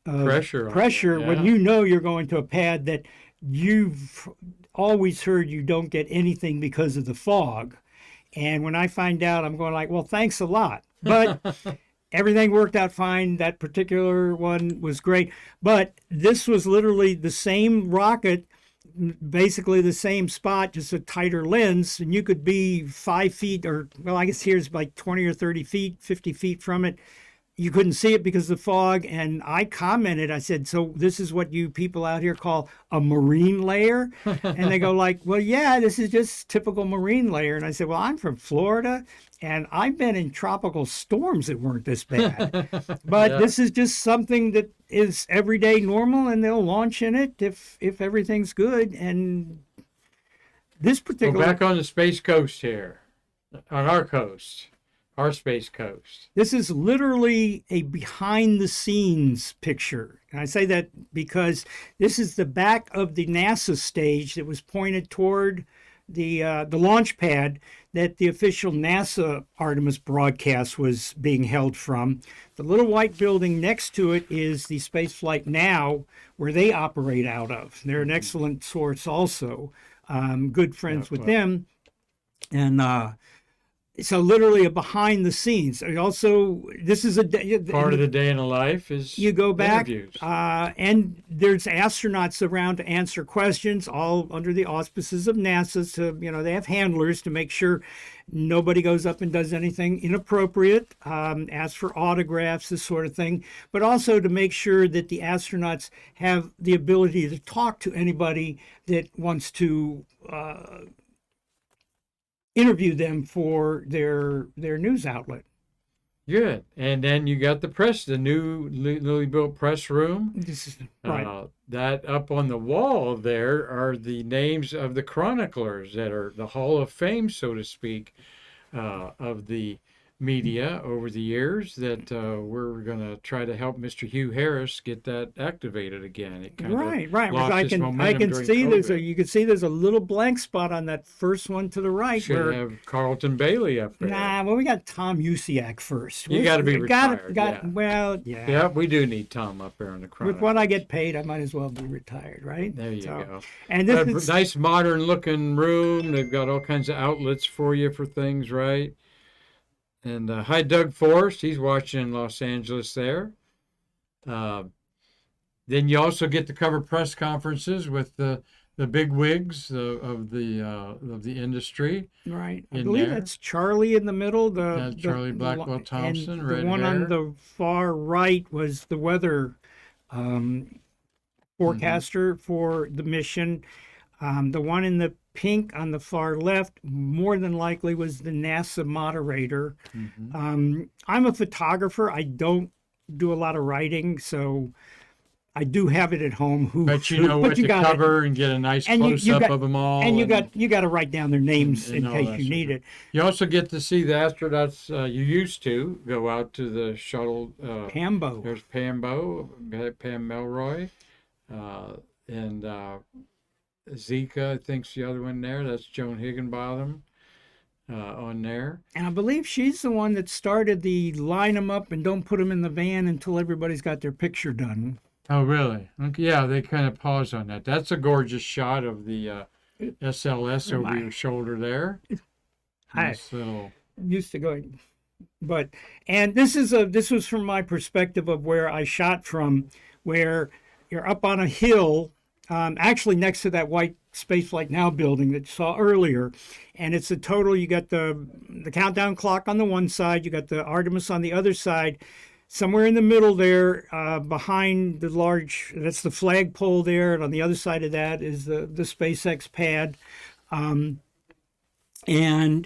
pressure on it, when you know you're going to a pad that you've always heard you don't get anything because of the fog. And when I find out, I'm going like, well, thanks a lot. But everything worked out fine. That particular one was great. But this was literally the same rocket, basically the same spot, just a tighter lens. And you could be 5 feet, or, well, I guess here's like 20 or 30 feet, 50 feet from it. You couldn't see it because of the fog. And I commented, I said, so this is what you people out here call a marine layer? And they go like, well, yeah, this is just typical marine layer. And I said, well, I'm from Florida and I've been in tropical storms that weren't this bad. But this is just something that is everyday normal, and they'll launch in it if everything's good. And this particular... Well, back on the Space Coast here, on our coast. Our Space Coast. This is literally a behind-the-scenes picture. And I say that because this is the back of the NASA stage that was pointed toward the launch pad that the official NASA Artemis broadcast was being held from. The little white building next to it is the Spaceflight Now, where they operate out of. They're an excellent source also. Good friends with them. And so literally a behind the scenes. Also, this is Part of the day in a life is you go back, interviews. and there's astronauts around to answer questions, all under the auspices of NASA. So, they have handlers to make sure nobody goes up and does anything inappropriate, ask for autographs, this sort of thing, but also to make sure that the astronauts have the ability to talk to anybody that wants to interview them for their news outlet. Good. And then you got the newly built press room. This is right. That up on the wall there are the names of the chroniclers that are the Hall of Fame, so to speak, of the media over the years, that we're going to try to help Mr. Hugh Harris get that activated again. It kind Right. of Because lost I its can momentum during see COVID. you can see there's a little blank spot on that first one to the right. Should where, have Carleton Bailie up there. Nah, well, we got Tom Usiak first. You got to be retired. Well, yeah. Yeah, we do need Tom up there on the chronicle. With what I get paid, I might as well be retired, right? There you go. And this is Nice modern looking room. They've got all kinds of outlets for you for things, right? And hi, Doug Forrest. He's watching in Los Angeles there. Then you also get to cover press conferences with the the big wigs of the industry. Right. I In believe there. that's Charlie in the middle. Charlie Blackwell Thompson, and red the one hair. on the far right was the weather forecaster for the mission. The one in the pink on the far left, more than likely, was the NASA moderator. I'm a photographer. I don't do a lot of writing, so I do have it at home. But you know what to got cover and get a nice And close up of them all. And you got to write down their names and in all case that you sort need of- it. You also get to see the astronauts. You used to go out to the shuttle. Pambo. There's Pam Melroy, and Zika, I think's the other one there. That's Joan Higginbotham on there. And I believe she's the one that started the line them up and don't put them in the van until everybody's got their picture done. Oh, really? Okay, yeah, they kind of pause on that. That's a gorgeous shot of the SLS over your shoulder there. Nice little. Used to going, and this was from my perspective of where I shot from, where you're up on a hill, actually next to that white Spaceflight Now building that you saw earlier, and it's a total. You got the countdown clock on the one side, you got the Artemis on the other side. Somewhere in the middle there, behind the large, that's the flagpole there, and on the other side of that is the SpaceX pad. And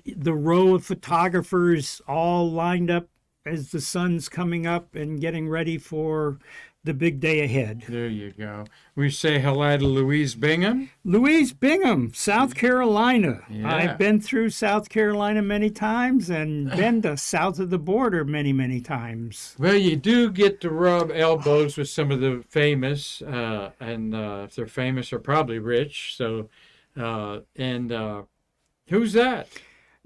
the row of photographers all lined up as the sun's coming up and getting ready for the big day ahead. There you go. We say hello to Louise Bingham. Louise Bingham, South Carolina. Yeah. I've been through South Carolina many times and been to south of the border many, many times. Well, you do get to rub elbows with some of the famous, and if they're famous, they're probably rich. So, who's that?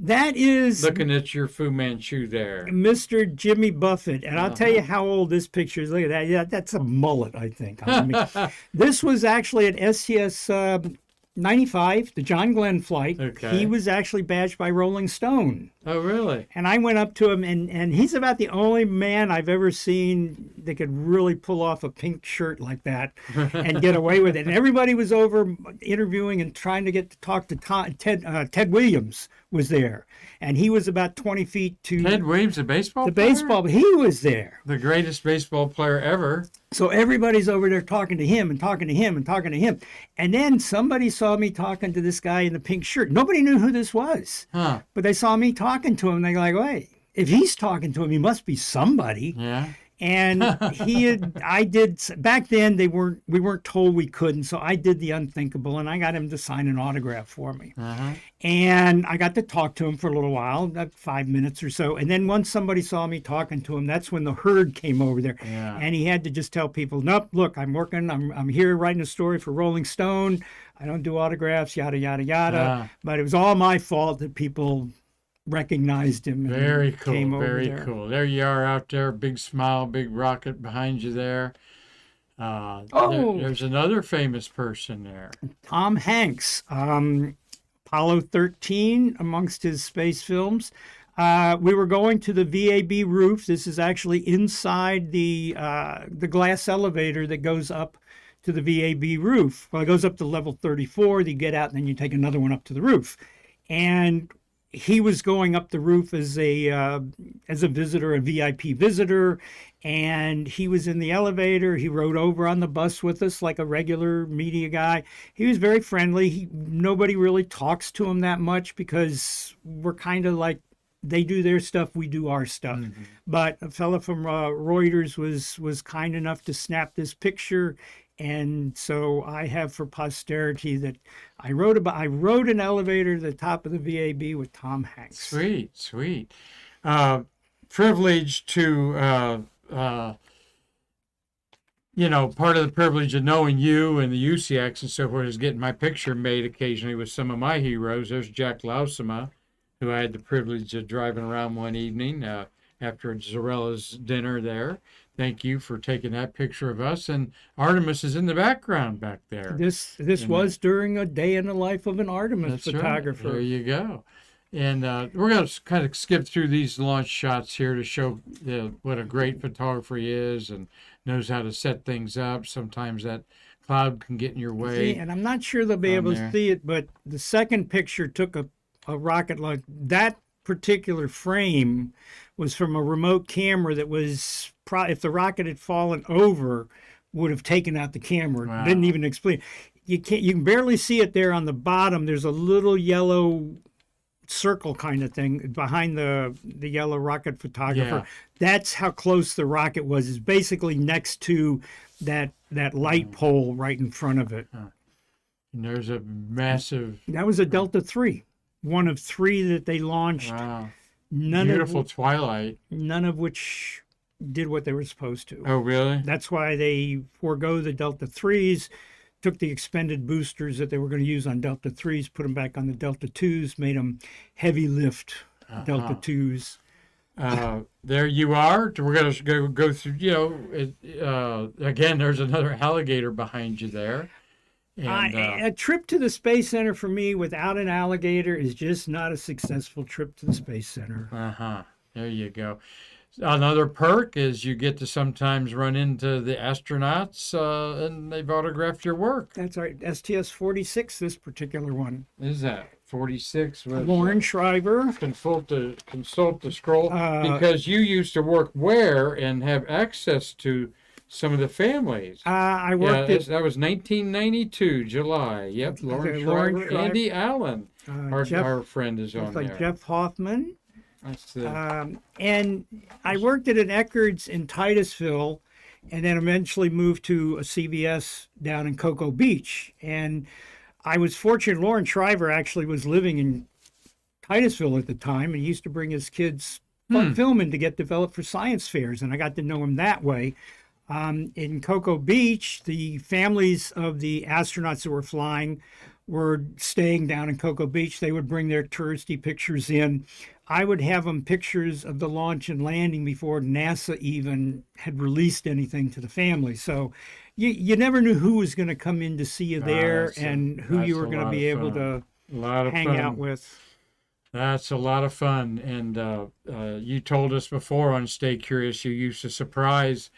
That is Looking at your Fu Manchu there. Mr. Jimmy Buffett. And I'll tell you how old this picture is. Look at that. Yeah, that's a mullet, I think. This was actually at STS 95, the John Glenn flight. Okay. He was actually badged by Rolling Stone. Oh, really? And I went up to him, and he's about the only man I've ever seen that could really pull off a pink shirt like that and get away with it. And everybody was over interviewing and trying to get to talk to Ted Williams was there. And he was about 20 feet to Ted Williams, the baseball the player? baseball, but he was there. The greatest baseball player ever. So everybody's over there talking to him and talking to him and talking to him. And then somebody saw me talking to this guy in the pink shirt. Nobody knew who this was. Huh. But they saw me talking to him. And they're like, wait, if he's talking to him, he must be somebody. Yeah. And back then we weren't told we couldn't. So I did the unthinkable and I got him to sign an autograph for me. Uh-huh. And I got to talk to him for a little while, about 5 minutes or so. And then once somebody saw me talking to him, that's when the herd came over there. Yeah. And he had to just tell people, nope, look, I'm working, I'm here writing a story for Rolling Stone. I don't do autographs, yada, yada, yada. But it was all my fault that people recognized him. And Very came cool. over Very there. cool. There you are out there. Big smile, big rocket behind you there. There's another famous person there. Tom Hanks, Apollo 13 amongst his space films. We were going to the VAB roof. This is actually inside the glass elevator that goes up to the VAB roof. Well, it goes up to level 34. You get out, and then you take another one up to the roof. And he was going up the roof as a visitor, a VIP visitor, and he was in the elevator. He rode over on the bus with us like a regular media guy. He was very friendly. Nobody really talks to him that much because we're kind of like, they do their stuff, we do our stuff. Mm-hmm. But a fellow from Reuters was kind enough to snap this picture. And so I have for posterity that I rode an elevator to the top of the VAB with Tom Hanks. Sweet. Privileged to, part of the privilege of knowing you and the UCX and so forth is getting my picture made occasionally with some of my heroes. There's Jack Lausema, who I had the privilege of driving around one evening after Zorella's dinner there. Thank you for taking that picture of us. And Artemis is in the background back there. This was during a day in the life of an Artemis photographer. Right. There you go. And we're going to kind of skip through these launch shots here to show what a great photographer he is and knows how to set things up. Sometimes that cloud can get in your way. See, and I'm not sure they'll be on able there. to see it, but the second picture took a rocket like that particular frame was from a remote camera that was, if the rocket had fallen over, would have taken out the camera. Wow. Didn't even explain. You can barely see it there on the bottom. There's a little yellow circle kind of thing behind the yellow rocket photographer. Yeah. That's how close the rocket was. It's basically next to that light pole right in front of it. And there's a massive, That was a Delta 3, one of 3 that they launched. wow, None beautiful of twilight. none of which did what they were supposed to. Oh, really? That's why they forego the Delta 3s, took the expended boosters that they were going to use on Delta 3s, put them back on the Delta 2s, made them heavy lift Delta 2s. There you are. We're going to go through, again, there's another alligator behind you there. And, A trip to the Space Center for me without an alligator is just not a successful trip to the Space Center. there you go. Another perk is you get to sometimes run into the astronauts and they've autographed your work. That's right. STS-46, this particular one. Is that 46? Lauren Shriver. Consult the scroll because you used to work where and have access to some of the families. I worked at that was 1992 July. Yep, Lauren Shriver, Andy Allen, our friend is on like there. Jeff Hoffman. That's the, And I worked at an Eckerd's in Titusville and then eventually moved to a CVS down in Cocoa Beach. And I was fortunate, Lauren Shriver actually was living in Titusville at the time and he used to bring his kids film in to get developed for science fairs. And I got to know him that way. In Cocoa Beach, the families of the astronauts that were flying were staying down in Cocoa Beach. They would bring their touristy pictures in. I would have them pictures of the launch and landing before NASA even had released anything to the family. So you never knew who was going to come in to see you there and who you were going to be able to hang out with. That's a lot of fun. And you told us before on Stay Curious, you used to surprise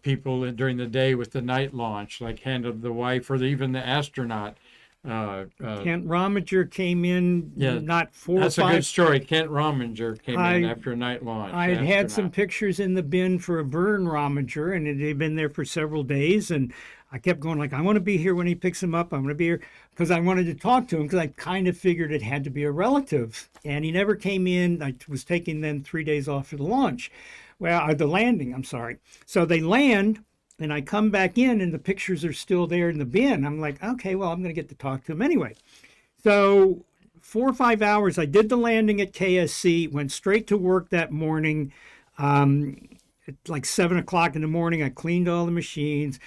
people during the day with the night launch, like hand of the wife or even the astronaut. Kent Rominger came in not 4 or 5. That's a good story. Kent Rominger came in after a night launch. I had some pictures in the bin for a Vern Rominger, and it had been there for several days. And I kept going like, I want to be here when he picks him up. I'm going to be here because I wanted to talk to him because I kind of figured it had to be a relative. And he never came in. I was taking then 3 days off for the launch. Well, the landing, I'm sorry. So they land. And I come back in and the pictures are still there in the bin. I'm like, okay, well, I'm going to get to talk to him anyway. So 4 or 5 hours, I did the landing at KSC, went straight to work that morning. At like 7 o'clock in the morning, I cleaned all the machines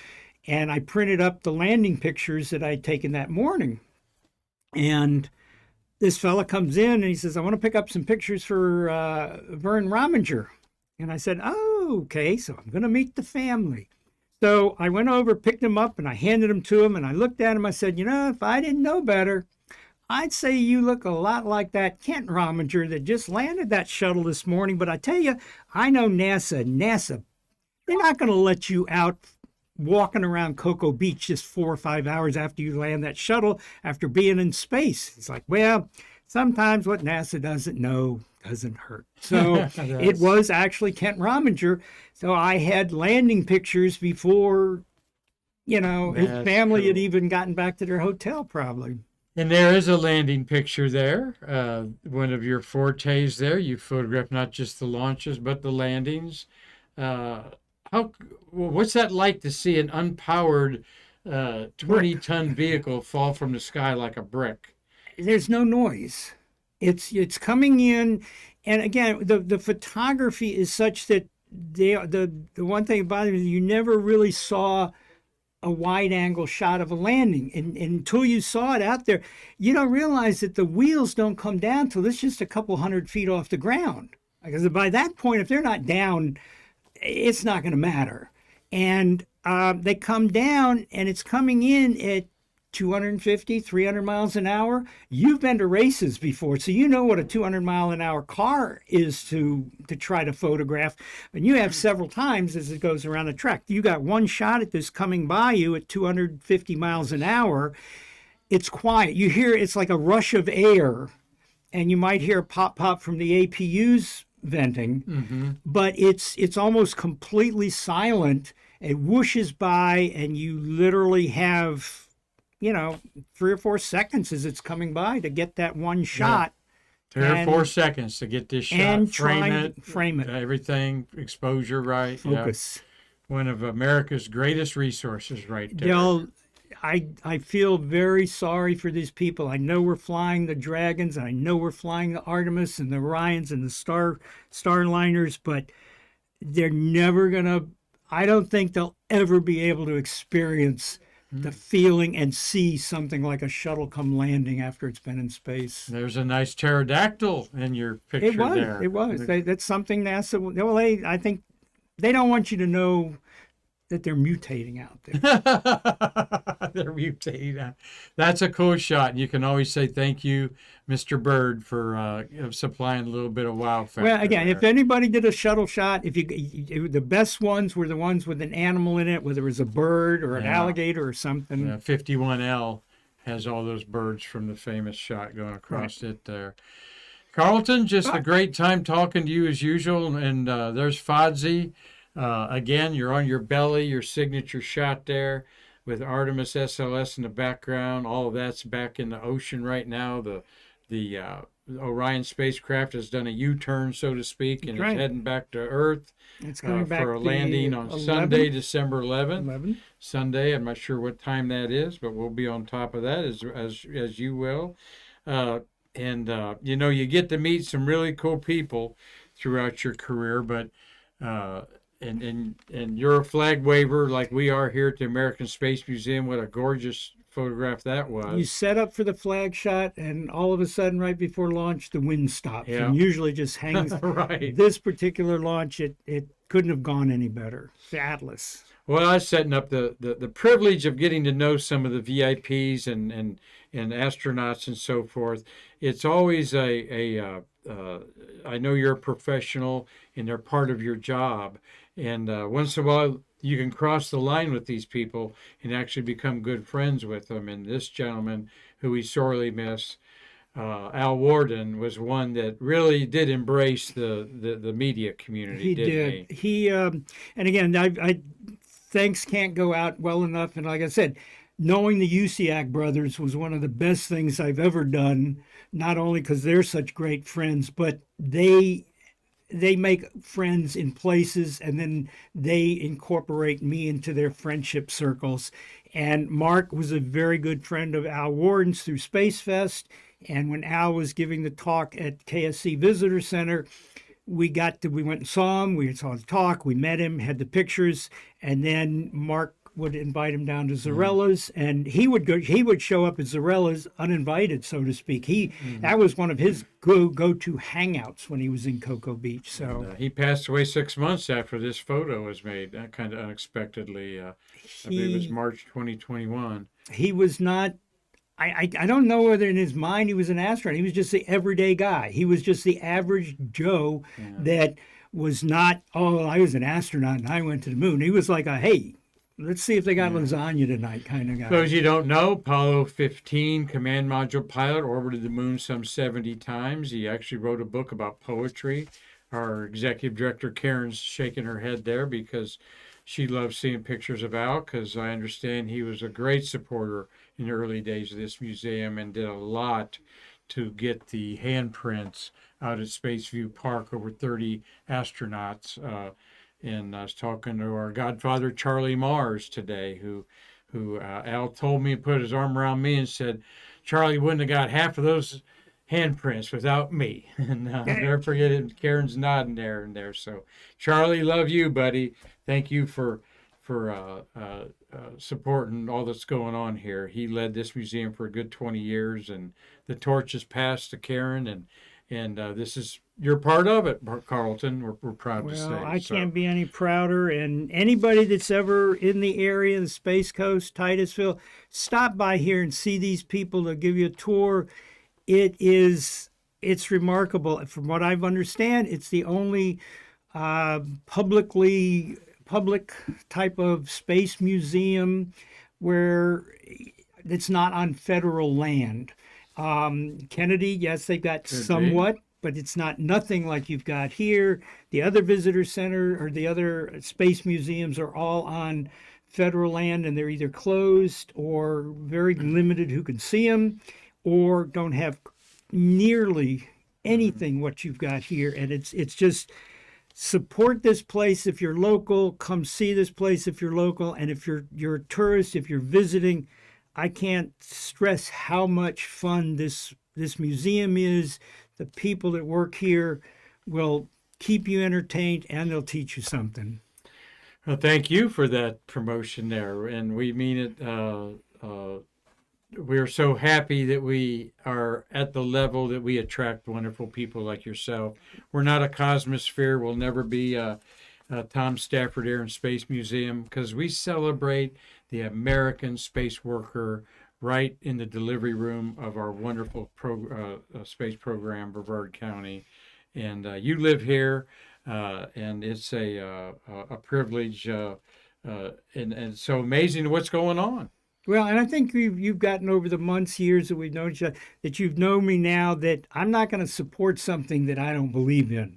and I printed up the landing pictures that I'd taken that morning. And this fella comes in and he says, I want to pick up some pictures for Vern Rominger. And I said, oh, okay, so I'm going to meet the family. So I went over, picked him up, and I handed him to him, and I looked at him. I said, if I didn't know better, I'd say you look a lot like that Kent Rominger that just landed that shuttle this morning. But I tell you, I know NASA, they're not going to let you out walking around Cocoa Beach just 4 or 5 hours after you land that shuttle after being in space. It's like, well, sometimes what NASA doesn't know doesn't hurt. So it was actually Kent Rominger. So I had landing pictures before, his family had even gotten back to their hotel probably. And there is a landing picture there. One of your fortes there. You photographed not just the launches, but the landings. What's that like to see an unpowered 20-ton vehicle fall from the sky like a brick? There's no noise. It's coming in, and again, the photography is such that the one thing about it is you never really saw a wide angle shot of a landing, and until you saw it out there, you don't realize that the wheels don't come down till it's just a couple 100 feet off the ground. Because by that point, if they're not down, it's not going to matter. And they come down, and it's coming in at 250, 300 miles an hour. You've been to races before, so you know what a 200-mile-an-hour car is to try to photograph. And you have several times as it goes around the track. You got one shot at this coming by you at 250 miles an hour. It's quiet. You hear it's like a rush of air, and you might hear a pop from the APUs venting, but it's almost completely silent. It whooshes by, and you literally have 3 or 4 seconds as it's coming by to get that one shot. 3 or 4 seconds to get this shot, and frame it, everything, exposure right. Focus. Yeah. One of America's greatest resources right there. I feel very sorry for these people. I know we're flying the Dragons, and I know we're flying the Artemis and the Orions and the Starliners, but they're never going to, I don't think they'll ever be able to experience the feeling and see something like a shuttle come landing after it's been in space. There's a nice pterodactyl in your picture there. It was. That's something NASA, well, I think they don't want you to know that they're mutating out there. They're mutating. That's a cool shot. And you can always say thank you, Mr. Bird, for supplying a little bit of wow factor. Well, again, there. if anybody did a shuttle shot, the best ones were the ones with an animal in it, whether it was a bird or an alligator or something. 51L has all those birds from the famous shot going across it there. Carleton, just a great time talking to you as usual. And there's Fodsy. Again, you're on your belly, your signature shot there with Artemis SLS in the background. All of that's back in the ocean right now. The Orion spacecraft has done a U-turn, so to speak, and it's heading back to Earth. It's coming back for a landing on 11th? Sunday, December 11th. 11. Sunday, I'm not sure what time that is, but we'll be on top of that as you will. You get to meet some really cool people throughout your career, but and you're a flag waver like we are here at the American Space Museum. What a gorgeous photograph that was. You set up for the flag shot, and all of a sudden, right before launch, the wind stops. Yeah. And usually just hangs. Right. This particular launch, it couldn't have gone any better. The Atlas. Well, I was setting up the privilege of getting to know some of the VIPs and astronauts and so forth. It's always I know you're a professional and they're part of your job. And once in a while, you can cross the line with these people and actually become good friends with them. And this gentleman, who we sorely miss, Al Warden, was one that really did embrace the media community. He did. He and again, I thanks can't go out well enough. And like I said, knowing the Usiak brothers was one of the best things I've ever done. Not only because they're such great friends, but they make friends in places, and then they incorporate me into their friendship circles. And Mark was a very good friend of Al Warden's through Space Fest. And when Al was giving the talk at KSC Visitor Center, we went and saw him. We saw the talk. We met him, had the pictures, and then Mark would invite him down to Zarella's, and he would show up at Zarella's uninvited, so to speak. That was one of his go-to hangouts when he was in Cocoa Beach. So he passed away 6 months after this photo was made, kind of unexpectedly. I believe it was March 2021. He was not. I don't know whether in his mind he was an astronaut. He was just the everyday guy. He was just the average Joe that was not, I was an astronaut and I went to the moon. He was like hey, let's see if they got lasagna tonight kind of guy. For those you don't know, Apollo 15 command module pilot orbited the moon some 70 times. He actually wrote a book about poetry. Our executive director, Karen's shaking her head there because she loves seeing pictures of Al, because I understand he was a great supporter in the early days of this museum and did a lot to get the handprints out at Spaceview Park, over 30 astronauts. And I was talking to our godfather, Charlie Mars, today, who Al told me, put his arm around me and said, Charlie wouldn't have got half of those handprints without me. And I'll never forget it. Karen's nodding there and there. So, Charlie, love you, buddy. Thank you for supporting all that's going on here. He led this museum for a good 20 years, and the torch is passed to Karen, And this is you're part of it, Carleton. We're proud to say. Well, I So, can't be any prouder. And anybody that's ever in the area, the Space Coast, Titusville, stop by here and see these people. They'll give you a tour. It's remarkable. From what I've understand, it's the only public type of space museum where it's not on federal land. Kennedy, yes, they've got Could be. somewhat, but it's not nothing like you've got here. The other visitor center or the other space museums are all on federal land, and they're either closed or very limited who can see them, or don't have nearly anything what you've got here. And it's just support this place if you're local. Come see this place if you're local, and if you're a tourist, if you're visiting, I can't stress how much fun this museum is. The people that work here will keep you entertained, and they'll teach you something. well, thank you for that promotion there, and we mean it. We're so happy that we are at the level that we attract wonderful people like yourself. We're not a Cosmosphere. We'll never be a Tom Stafford Air and Space Museum, because we celebrate the American space worker right in the delivery room of our wonderful space program, Brevard County. And you live here, and it's a privilege, and it's so amazing what's going on. Well, and I think you've gotten over the months, years that we've known each other, that you've known me now, that I'm not going to support something that I don't believe in.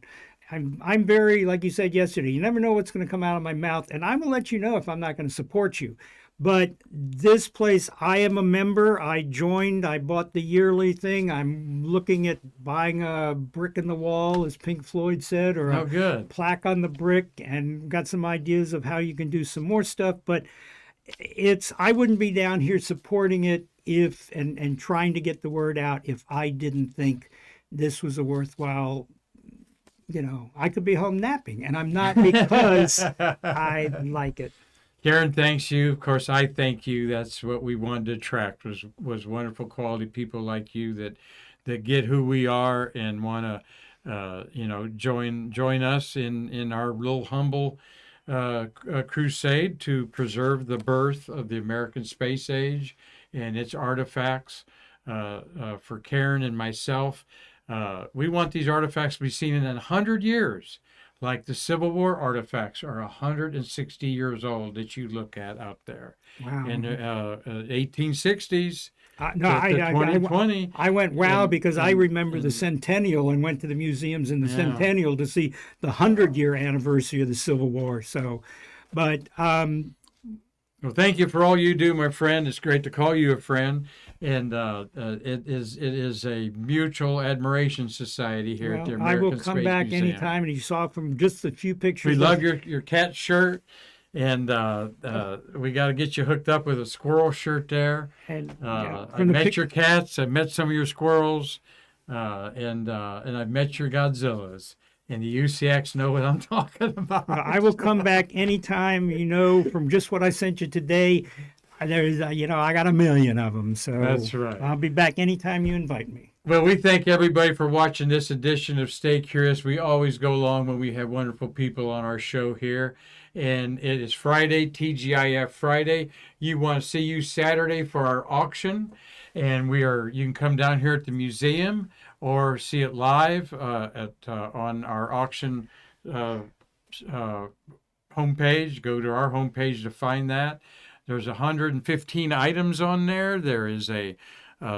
I'm very, like you said yesterday, you never know what's going to come out of my mouth, and I'm going to let you know if I'm not going to support you. But this place, I am a member. I joined. I bought the yearly thing. I'm looking at buying a brick in the wall, as Pink Floyd said, or Oh, a good. plaque on the brick, and got some ideas of how you can do some more stuff. But I wouldn't be down here supporting it if and trying to get the word out if I didn't think this was a worthwhile. I could be home napping, and I'm not, because I like it. Karan thanks you. Of course, I thank you. That's what we wanted to attract was wonderful quality people like you that get who we are and want to join us in our little humble crusade to preserve the birth of the American space age and its artifacts. For Karan and myself, we want these artifacts to be seen in 100 years. Like the Civil War artifacts are 160 years old that you look at out there. Wow. In 1860s No, to 2020. I went wow And- because I and- remember the and- Centennial and went to the museums in the Yeah. Centennial to see the 100-year anniversary of the Civil War. So, but Well, thank you for all you do, my friend. It's great to call you a friend, and it is a mutual admiration society here at the I American will come Space back Museum. anytime. And you saw from just a few pictures. We love your cat shirt, and we got to get you hooked up with a squirrel shirt there. And I met your cats. I met some of your squirrels, and I've met your Godzillas. And the UCX know what I'm talking about. I will come back anytime. From just what I sent you today, there's I got 1 million of them. So That's right. I'll be back anytime you invite me. Well, we thank everybody for watching this edition of Stay Curious. We always go long when we have wonderful people on our show here. And it is Friday, TGIF Friday. You want to see you Saturday for our auction. And you can come down here at the museum or see it live on our auction homepage. Go to our homepage to find that. There's 115 items on there. There is a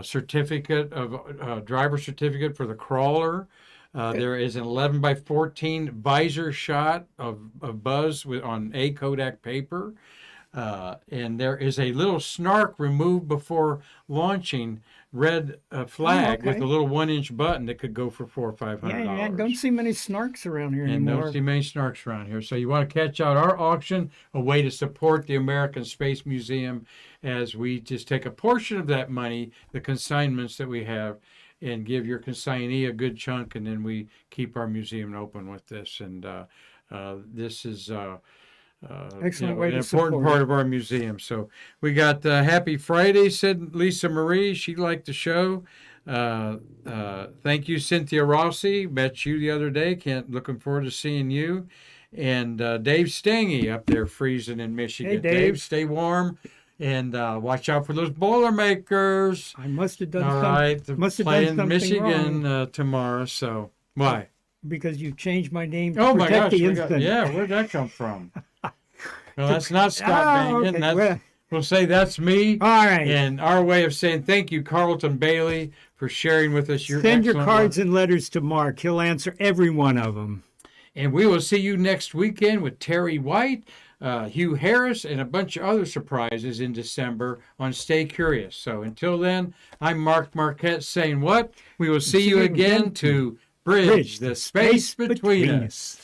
certificate of driver certificate for the crawler. There is an 11 by 14 visor shot of Buzz on a Kodak paper. And there is a little snark removed before launching red flag with a little 1-inch button that could go for $400 or $500. Yeah, don't see many snarks around here And anymore. don't see many snarks around here. So you want to catch out our auction, a way to support the American Space Museum as we just take a portion of that money, the consignments that we have, and give your consignee a good chunk, and then we keep our museum open with this. And this is Excellent way an to important support. part of our museum. So we got Happy Friday, said Lisa Marie. She liked the show. Thank you, Cynthia Rossi. Met you the other day. Looking forward to seeing you. And Dave Stangy up there freezing in Michigan. Hey, Dave. Stay warm and watch out for those Boilermakers. I must have done All something. right, they're Must have playing done something Michigan wrong. Tomorrow. So why? Because you changed my name to Oh my protect gosh! the instant. Yeah, where'd that come from? Well, that's not Scott Oh, Bangin. okay. That's we'll say that's me. All right. And our way of saying thank you, Carleton Bailie, for sharing with us your Send your excellent cards work. and letters to Mark. He'll answer every one of them. And we will see you next weekend with Terry White, Hugh Harris, and a bunch of other surprises in December on Stay Curious. So until then, I'm Mark Marquette saying what? We will see you again to bridge the space between us.